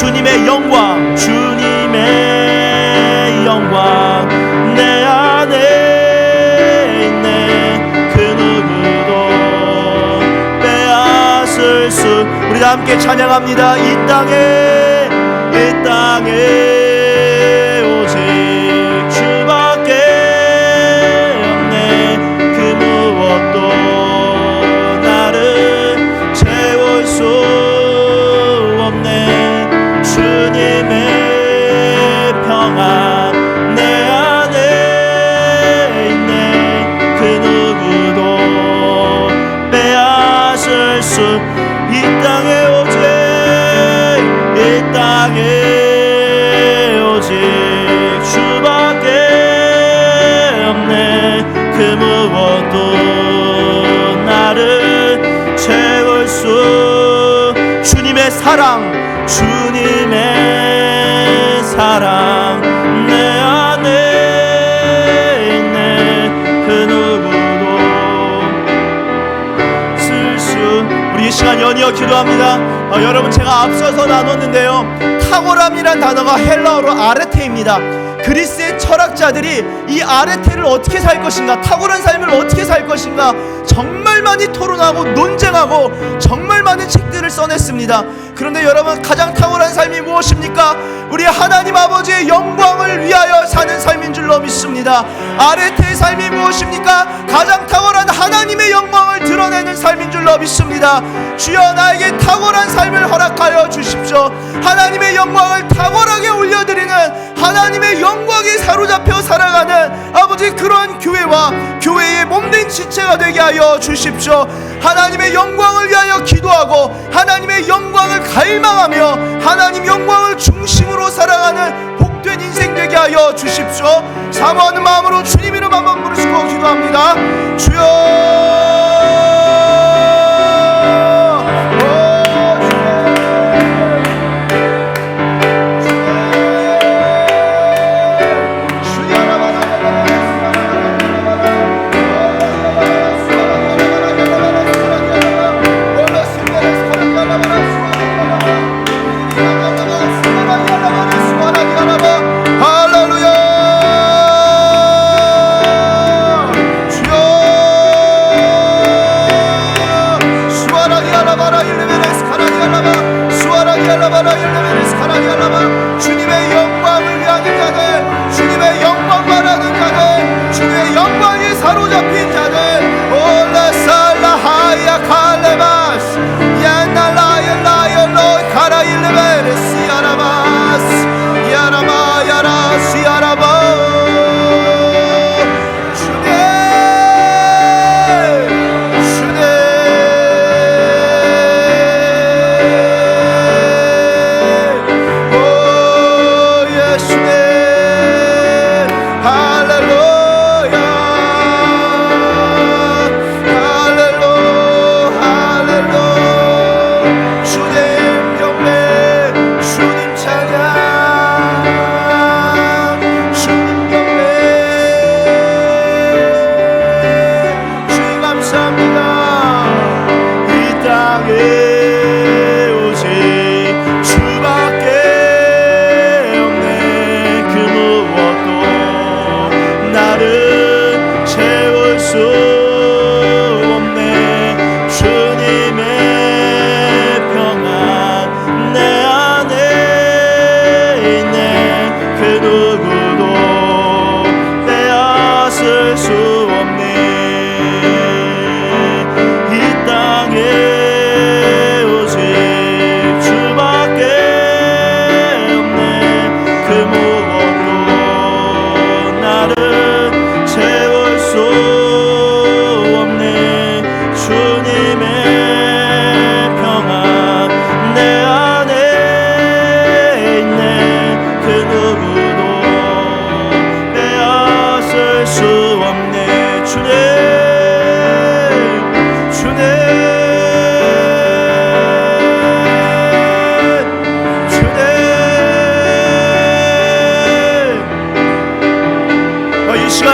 Speaker 2: 주님의 영광, 주님의 영광 내 안에 있네. 그 누구도 빼앗을 수. 우리 다 함께 찬양합니다. 이 땅에 오직 주밖에 없네. 그 무엇도 나를 채울 수 없네. 주님의 평안 내 안에 있네. 그 누구도 빼앗을 수. 이 땅에 오직 주밖에 없네. 그 무엇도 나를 채울 수. 주님의 사랑, 주님의 사랑 내 안에 있네. 그 누구도 쓸 수. 우리 이 시간 연이어 기도합니다. 여러분, 제가 앞서서 나눴는데요, 탁월함이란 단어가 헬라어로 아레테입니다. 그리스의 철학자들이 이 아레테를 어떻게 살 것인가, 탁월한 삶을 어떻게 살 것인가 정말 많이 토론하고 논쟁하고 정말 많은 책들을 써냈습니다. 그런데 여러분, 가장 탁월한 삶이 무엇입니까? 우리 하나님 아버지의 영광을 위하여 사는 삶인 줄로 믿습니다. 아레테의 삶이 무엇입니까? 가장 탁월한 하나님의 영광을 드러내는 삶인 줄로 믿습니다. 주여, 나에게 탁월한 삶을 허락하여 주십시오. 하나님의 영광을 탁월하게 올려드리는, 하나님의 영광에 사로잡혀 살아가는 아버지, 그러한 교회와 교회의 몸된 지체가 되게 하여 주십시오. 하나님의 영광을 위하여 기도하고 하나님의 영광을 갈망하며 하나님 영광을 중심으로 살아가는 복된 인생 되게 하여 주십시오. 사모하는 마음으로 주님 이름 한번 부르시고 기도합니다. 주여, 주님의 영광을 위하는 자들, 주님의 영광 바라는 자들, 주님의 영광에 사로잡힌 자들, 올라살라하야 칼레바스 야날라야라야로 카라일레베레스 야라바스 야라마 야라스 야라바.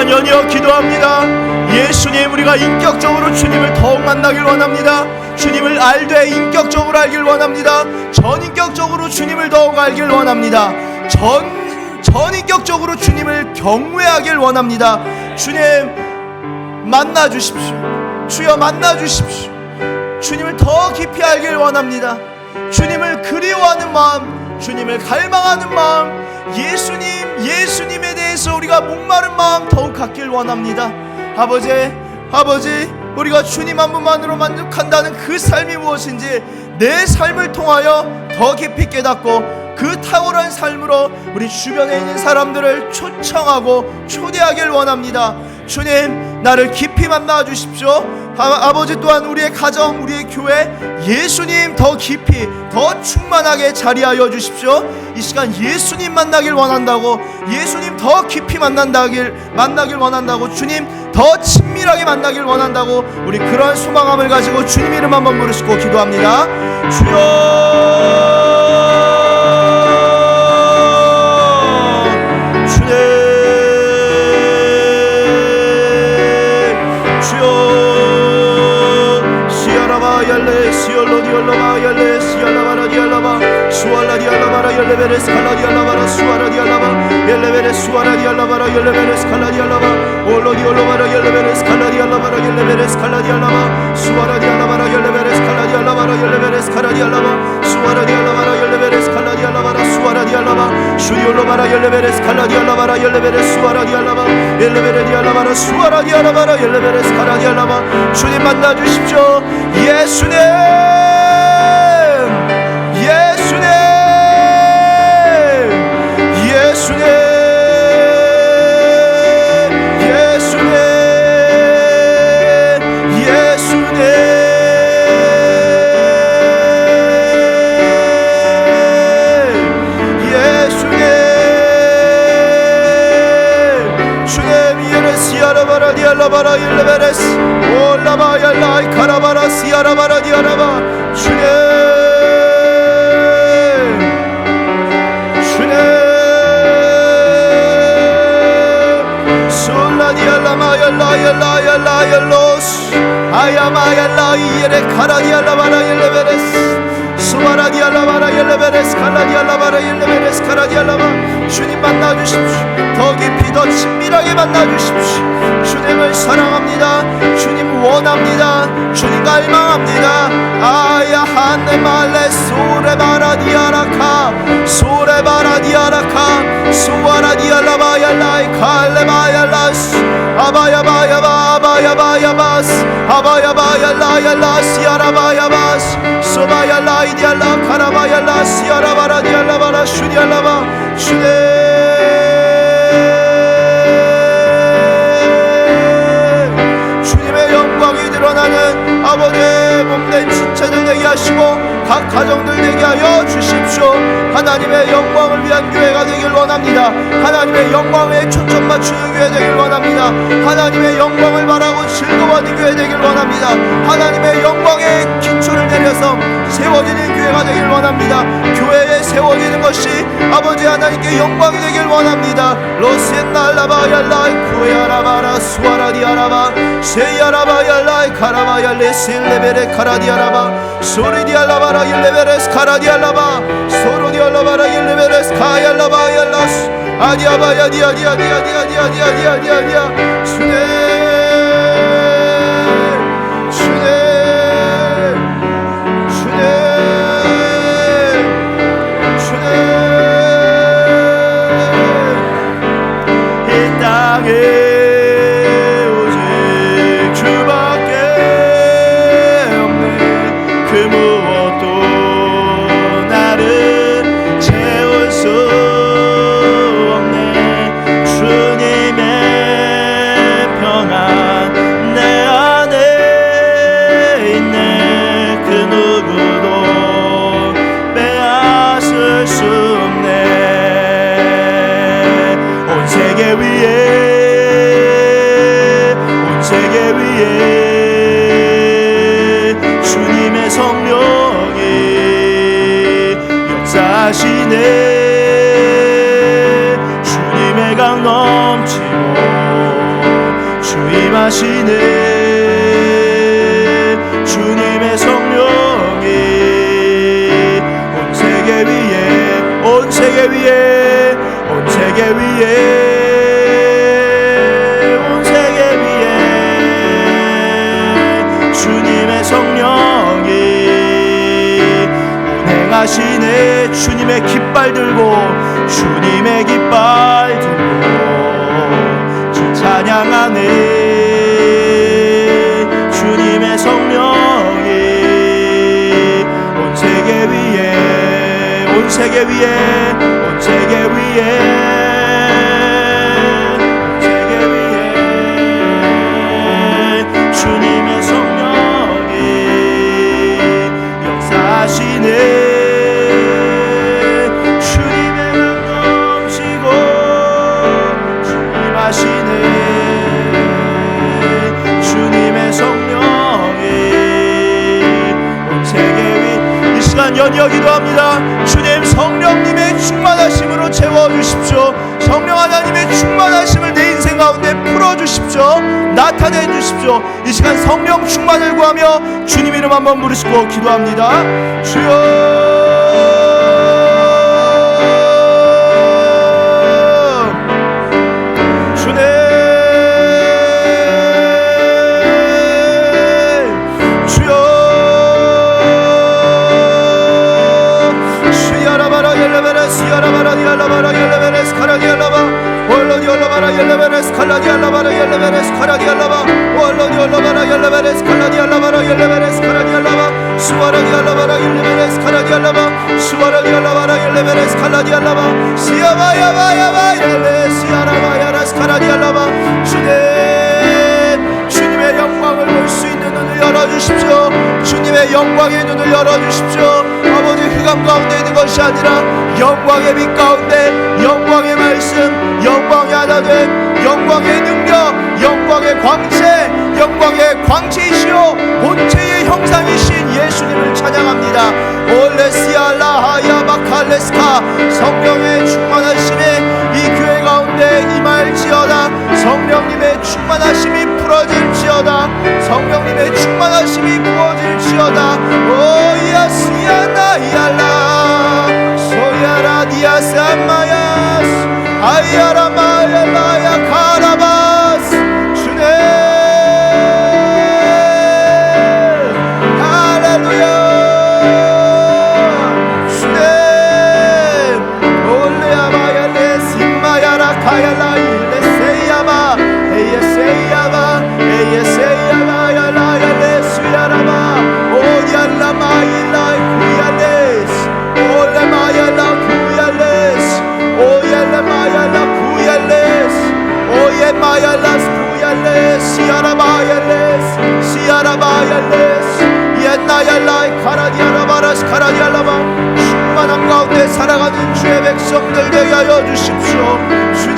Speaker 2: 연이어 기도합니다. 예수님, 우리가 인격적으로 주님을 더욱 만나길 원합니다. 주님을 알되 인격적으로 알길 원합니다. 전인격적으로 주님을 더욱 알길 원합니다. 전인격적으로 주님을 경외하길 원합니다. 주님 만나 주십시오. 주여 만나 주십시오. 주님을 더 깊이 알길 원합니다. 주님을 그리워하는 마음, 주님을 갈망하는 마음, 예수님에 대해서 우리가 목마른 마음 더욱 갖길 원합니다. 아버지, 우리가 주님 한 분만으로 만족한다는 그 삶이 무엇인지 내 삶을 통하여 더 깊이 깨닫고 그 탁월한 삶으로 우리 주변에 있는 사람들을 초청하고 초대하길 원합니다. 주님, 나를 깊이 만나 주십시오. 아버지, 또한 우리의 가정, 우리의 교회, 예수님 더 깊이, 더 충만하게 자리하여 주십시오. 이 시간 예수님 만나길 원한다고, 예수님 더 깊이 만나길 원한다고, 주님 더 친밀하게 만나길 원한다고, 우리 그러한 소망함을 가지고 주님 이름 한번 부르시고 기도합니다. 주여, 주님 만나 주십시오. 예수님, 주님 만나 주십시오. 더 깊이, 더 친밀하게 만나 주십시오. 주님을 사랑합니다. 주님 원합니다. 주님 갈망합니다. 아야 한네말레 소레바라디아라카 소레바라디아라카 소아라디알라바얄라이 칼레바얄라스 아바야바야바 아바야바야바스 아바야바얄라얄라스 야라바야바스 소바얄라이디알라 카라바얄라스 야라바라디알라바라 슈디알라바 슈네 드러나는 아버지의 몸된 지체들 되게 하시고 각 가정들 되게 하여 주십시오. 하나님의 영광을 위한 교회가 되길 원합니다. 하나님의 영광에 초점 맞추는 교회 되길 원합니다. 하나님의 영광을 바라고 즐거워하는 교회 되길 원합니다. 하나님의 영광에 기초를 내려서 세워지는 교회가 되길 원합니다. 교회에 세워지는 것이 아버지 하나님께 영광이 되길 원합니다. 로센날라바얄라이 쿠야라바라 수아라디아라바 세야라바얄라이 카라바얄레 실레베레 카라디아라바 소리디알라바라 일레베레스 카라디알라바 소로디알라바라 일레베레스 카얄라바얄라스 아디아바야디아디아디아디아디아디아디아디아 주네 주님의 강 넘치고 주임하시네. 주님의 성령이 온 세계 위에 온 세계 위에 온 세계 위에 온 세계 위에 주님의 성령이 운행하시네. 주님의 깃발 들고 주님의 깃발 들고 주 찬양하네. 주님의 성령이 온 세계 위에 온 세계 위에 온 세계 위에 온 세계 위에 주님의 성령이 역사하시네. 주님의 강 넘치고 주임하시네. 주님의 성령이 온 세계 위 이 시간 연이어 기도합니다. 주님 성령님의 충만하심으로 채워주십시오. 성령 하나님의 충만하심을 내 인생 가운데 풀어주십시오. 나타내 주십시오. 이 시간 성령 충만을 구하며 주님 이름 한번 부르시고 기도합니다. 주여 주님의 영광을 볼 수 있는 눈을 열어주십시오. 주님의 영광의 눈을 열어주십시오. 아버지 흑암 가운데 있는 것이 아니라 영광의 빛 가운데 영광의 말씀, 영광의 하나됨, 영광의 능력, 영광의 광채, 영광의 광채이시오 본체의 형상이신 예수님을 찬양합니다. 올레시알라하야바칼레스카 성령의 충만하심에 이 교회 가운데 임할지어다. 성령님의 충만하심이 풀어질지어다. 성령님의 충만하심이 부어질지어다. 오야스야나이알라 소야라디아산마야스 아이야라마야라야 카라바스 주네 할렐루야 주네 올레야마야레 심마야라 카야라 일레세야마 에예세야마 에예세야마야라야레 수야라마 오얄라마일라이 구야레스 올레마야라 구야레스 오얄라마야라 구야레스 오예마야라스 구야레스 시아라마야레스 시아라마야레스 옛나얄라이 카라디아라바라스 카라디알라마 충만함 가운데 살아가는 주의 백성들 되게 하여 주십시오. 주님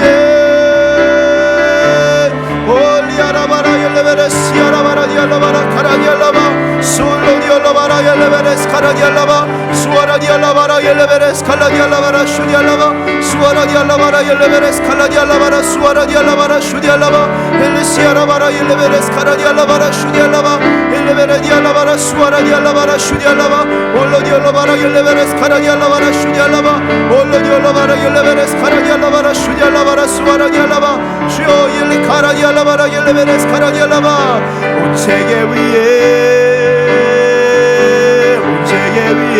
Speaker 2: 올리아라바라 열레베레스 시아라바라 디알라바라 카라디알라바 솔로디알라바라 열레베레스 카라디알라바 수아라디알라바라 열레베레스 칼라디알라바라 슈디알라바 수아라디알라바라 열레베레스 칼라디알라바라 수아라디알라바라 슈디알라바 헬리시아라바라 열레베레스 카라디알라바라 슈디알라바 헬레베레디알라바라 수아라디알라바라 슈디알라바 올로디알라바라 열레베레스 카라디알라바라 슈디알라바 올로디알라바라 열레베레스 카라디알라바라 슈디알라바라 수아라디알라바 주여 일리 카라디알라바라 열레베레스 카라디알라바 온 세계 위에 온 세계 위에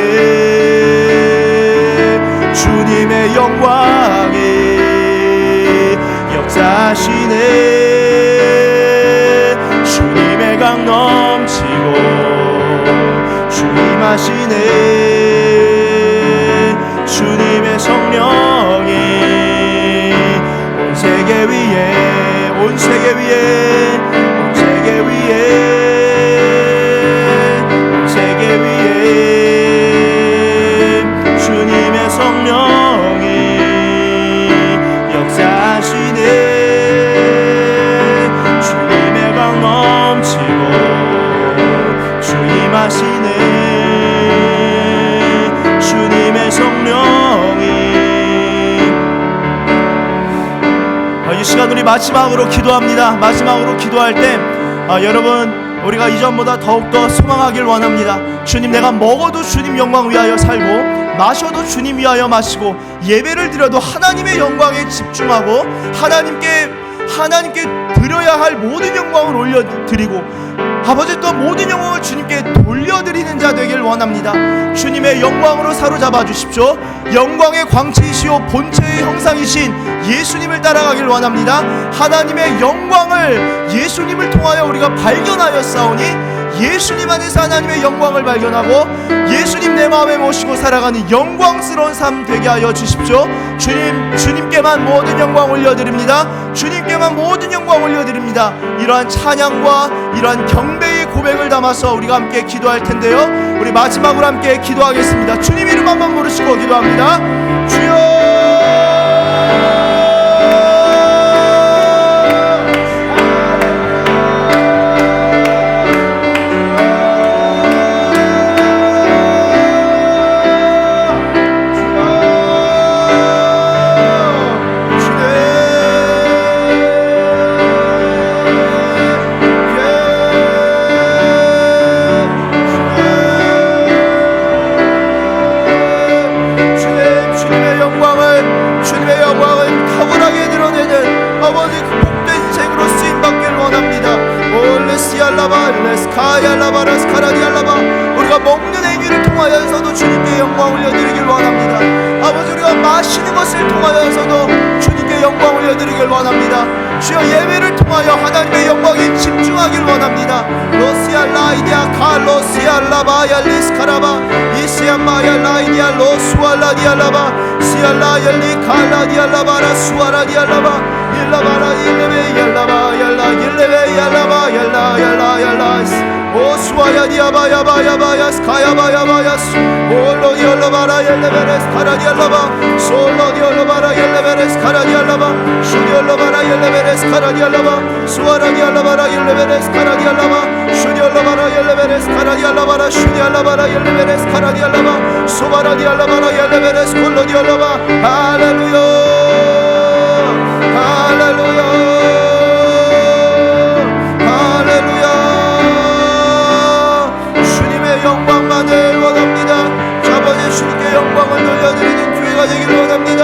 Speaker 2: 주님의 영광이 역사하시네. 주님의 강 넘치고 주임하시네. 주님의 성령이 온 세계 위에 온 세계 위에 온 세계 위에 온 세계 위에 주님의 성령이 역사하시네. 주님의 강 넘치고 주임하시네. 주님의 성령 시간 우리 마지막으로 기도합니다. 마지막으로 기도할 때 여러분 우리가 이전보다 더욱더 소망하길 원합니다. 주님, 내가 먹어도 주님 영광 위하여 살고 마셔도 주님 위하여 마시고 예배를 드려도 하나님의 영광에 집중하고 하나님께 드려야 할 모든 영광을 올려드리고 아버지 또 모든 영광을 주님께 돌려드리는 자 되길 원합니다. 주님의 영광으로 사로잡아 주십시오. 영광의 광채이시오 본체의 형상이신 예수님을 따라가길 원합니다. 하나님의 영광을 예수님을 통하여 우리가 발견하였사오니 예수님 안에서 하나님의 영광을 발견하고 예수님 내 마음에 모시고 살아가는 영광스러운 삶 되게 하여 주십시오. 주님께만 모든 영광 올려드립니다. 주님께만 모든 영광 올려드립니다. 이러한 찬양과 이러한 경배의 고백을 담아서 우리가 함께 기도할 텐데요, 우리 마지막으로 함께 기도하겠습니다. 주님 이름 한번 부르시고 기도합니다. 주여 우리가 먹는 행위를 통하여서도 주님께 영광 올려드리길 원합니다. 아버지 우리가 마시는 것을 통하여서도 주님께 영광 올려드리길 원합니다. 주여 예배를 통하여 하나님의 영광에 집중하길 원합니다. 로시알라이디아 칼로시알라바얄리스카라바 이시안마얄라이디아 로수알라디알라바 시알라얄리 칼라디알라바라 수아라디알라바 일라바라 일레베 얄라바 일레베 얄라바 얄라얄라얄라이스 오수아야디아바야바야바야스 가야바야바야스 올로디올로바라 옐레베레스 카라디알라바 솔로디올로바라 옐레베레스 카라디알라바 슈디올로바라 옐레베레스 카라디알라바 수아라디알라바라 옐레베레스 카라디알라바 슈디올로바라 옐레베레스 카라디알라바라 슈디알라바라 옐레베레스 카라디알라바 소바라디알라바라 옐레베레스 콜로디올로바 할렐루야 할렐루야 영광만을 원합니다. 아버지 주님께 영광을 돌려드리는 교회가 되기를 원합니다.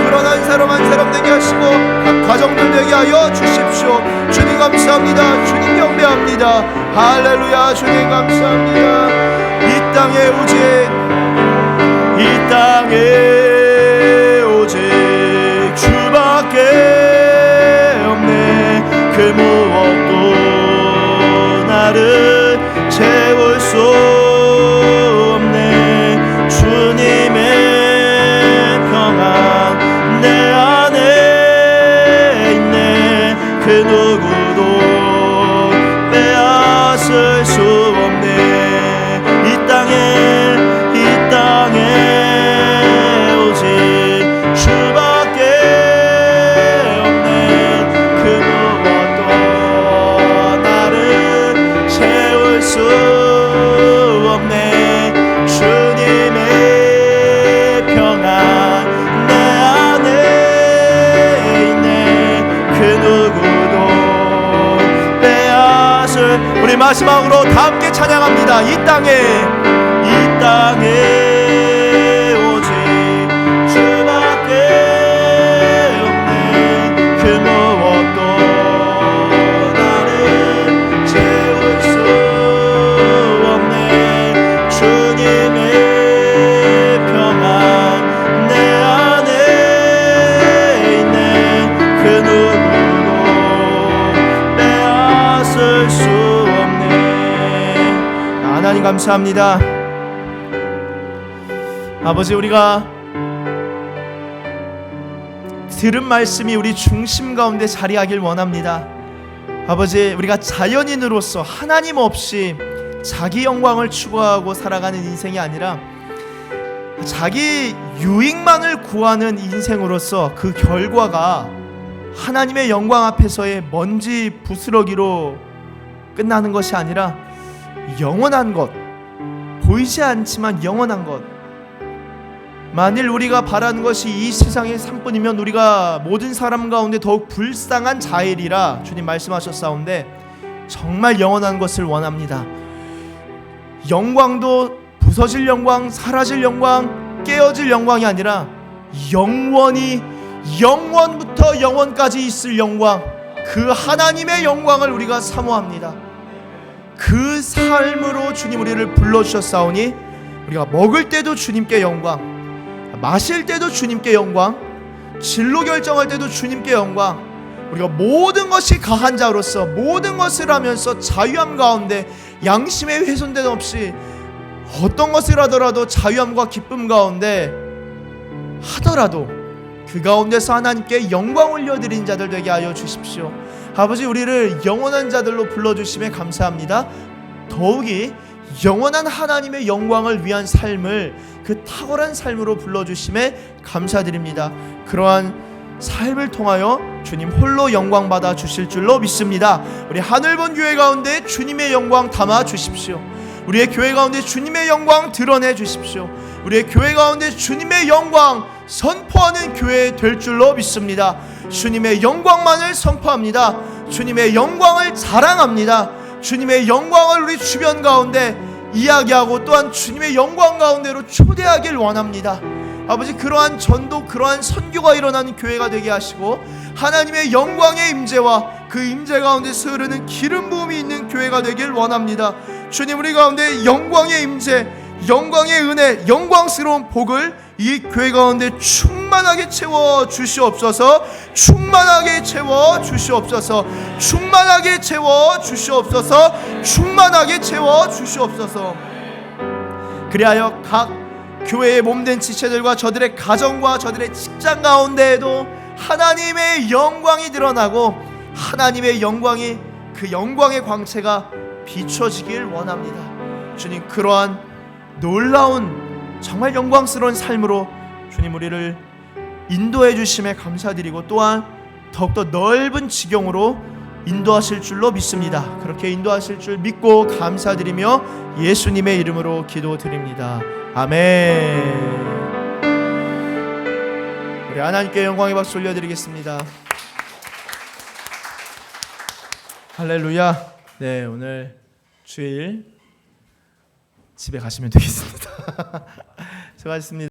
Speaker 2: 그런 한 사람 되게 하시고 각 가정들 되게 하여 주십시오. 주님 감사합니다. 주님 경배합니다. 할렐루야. 주님 감사합니다. 이 땅에 오직 주밖에 없네. 그 무엇도 나를 채울 수 없네. 주님의 평안 내 안에 있네. 그 누구도 빼앗을 수 없네. 이 땅에 오직 주밖에 없네. 그 무엇도 나를 채울 수 없네. 주님의 평안 내 안에 있네. 그 누구도 빼앗을. 우리 마지막으로 다 함께 찬양합니다. 이 땅에 오직 주밖에 없네. 그 무엇도 나를 채울 수 없네. 주님의 평안 내 안에 있네. 그 누구도 빼앗을 수 없네. 하나님 감사합니다. 아버지 우리가 들은 말씀이 우리 중심 가운데 자리하길 원합니다. 아버지 우리가 자연인으로서 하나님 없이 자기 영광을 추구하고 살아가는 인생이 아니라 자기 유익만을 구하는 인생으로서 그 결과가 하나님의 영광 앞에서의 먼지 부스러기로 끝나는 것이 아니라 영원한 것, 보이지 않지만 영원한 것, 만일 우리가 바라는 것이 이 세상의 상뿐이면 우리가 모든 사람 가운데 더욱 불쌍한 자일이라 주님 말씀하셨사온데 정말 영원한 것을 원합니다. 영광도 부서질 영광, 사라질 영광, 깨어질 영광이 아니라 영원히 영원부터 영원까지 있을 영광, 그 하나님의 영광을 우리가 사모합니다. 그 삶으로 주님 우리를 불러주셨사오니 우리가 먹을 때도 주님께 영광, 마실 때도 주님께 영광, 진로 결정할 때도 주님께 영광, 우리가 모든 것이 가한 자로서 모든 것을 하면서 자유함 가운데 양심의 훼손됨 없이 어떤 것을 하더라도 자유함과 기쁨 가운데 하더라도 그 가운데서 하나님께 영광 올려드린 자들 되게 하여 주십시오. 아버지, 우리를 영원한 자들로 불러주심에 감사합니다. 더욱이 영원한 하나님의 영광을 위한 삶을 그 탁월한 삶으로 불러주심에 감사드립니다. 그러한 삶을 통하여 주님 홀로 영광 받아 주실 줄로 믿습니다. 우리 하늘본 교회 가운데 주님의 영광 담아 주십시오. 우리의 교회 가운데 주님의 영광 드러내 주십시오. 우리의 교회 가운데 주님의 영광 선포하는 교회 될 줄로 믿습니다. 주님의 영광만을 선포합니다. 주님의 영광을 자랑합니다. 주님의 영광을 우리 주변 가운데 이야기하고 또한 주님의 영광 가운데로 초대하길 원합니다. 아버지, 그러한 전도, 그러한 선교가 일어나는 교회가 되게 하시고 하나님의 영광의 임재와 그 임재 가운데서 흐르는 기름 부음이 있는 교회가 되길 원합니다. 주님, 우리 가운데 영광의 임재, 영광의 은혜, 영광스러운 복을 이 교회 가운데 충만하게 채워 주시옵소서. 충만하게 채워 주시옵소서. 충만하게 채워 주시옵소서. 충만하게 채워 주시옵소서. 그리하여 각 교회의 몸된 지체들과 저들의 가정과 저들의 직장 가운데에도 하나님의 영광이 드러나고 하나님의 영광이 그 영광의 광채가 비춰지길 원합니다. 주님, 그러한 놀라운 정말 영광스러운 삶으로 주님 우리를 인도해 주심에 감사드리고 또한 더욱더 넓은 지경으로 인도하실 줄로 믿습니다. 그렇게 인도하실 줄 믿고 감사드리며 예수님의 이름으로 기도드립니다. 아멘. 우리 하나님께 영광의 박수 올려드리겠습니다. 할렐루야. 네, 오늘 주일 집에 가시면 되겠습니다. 수고하셨습니다.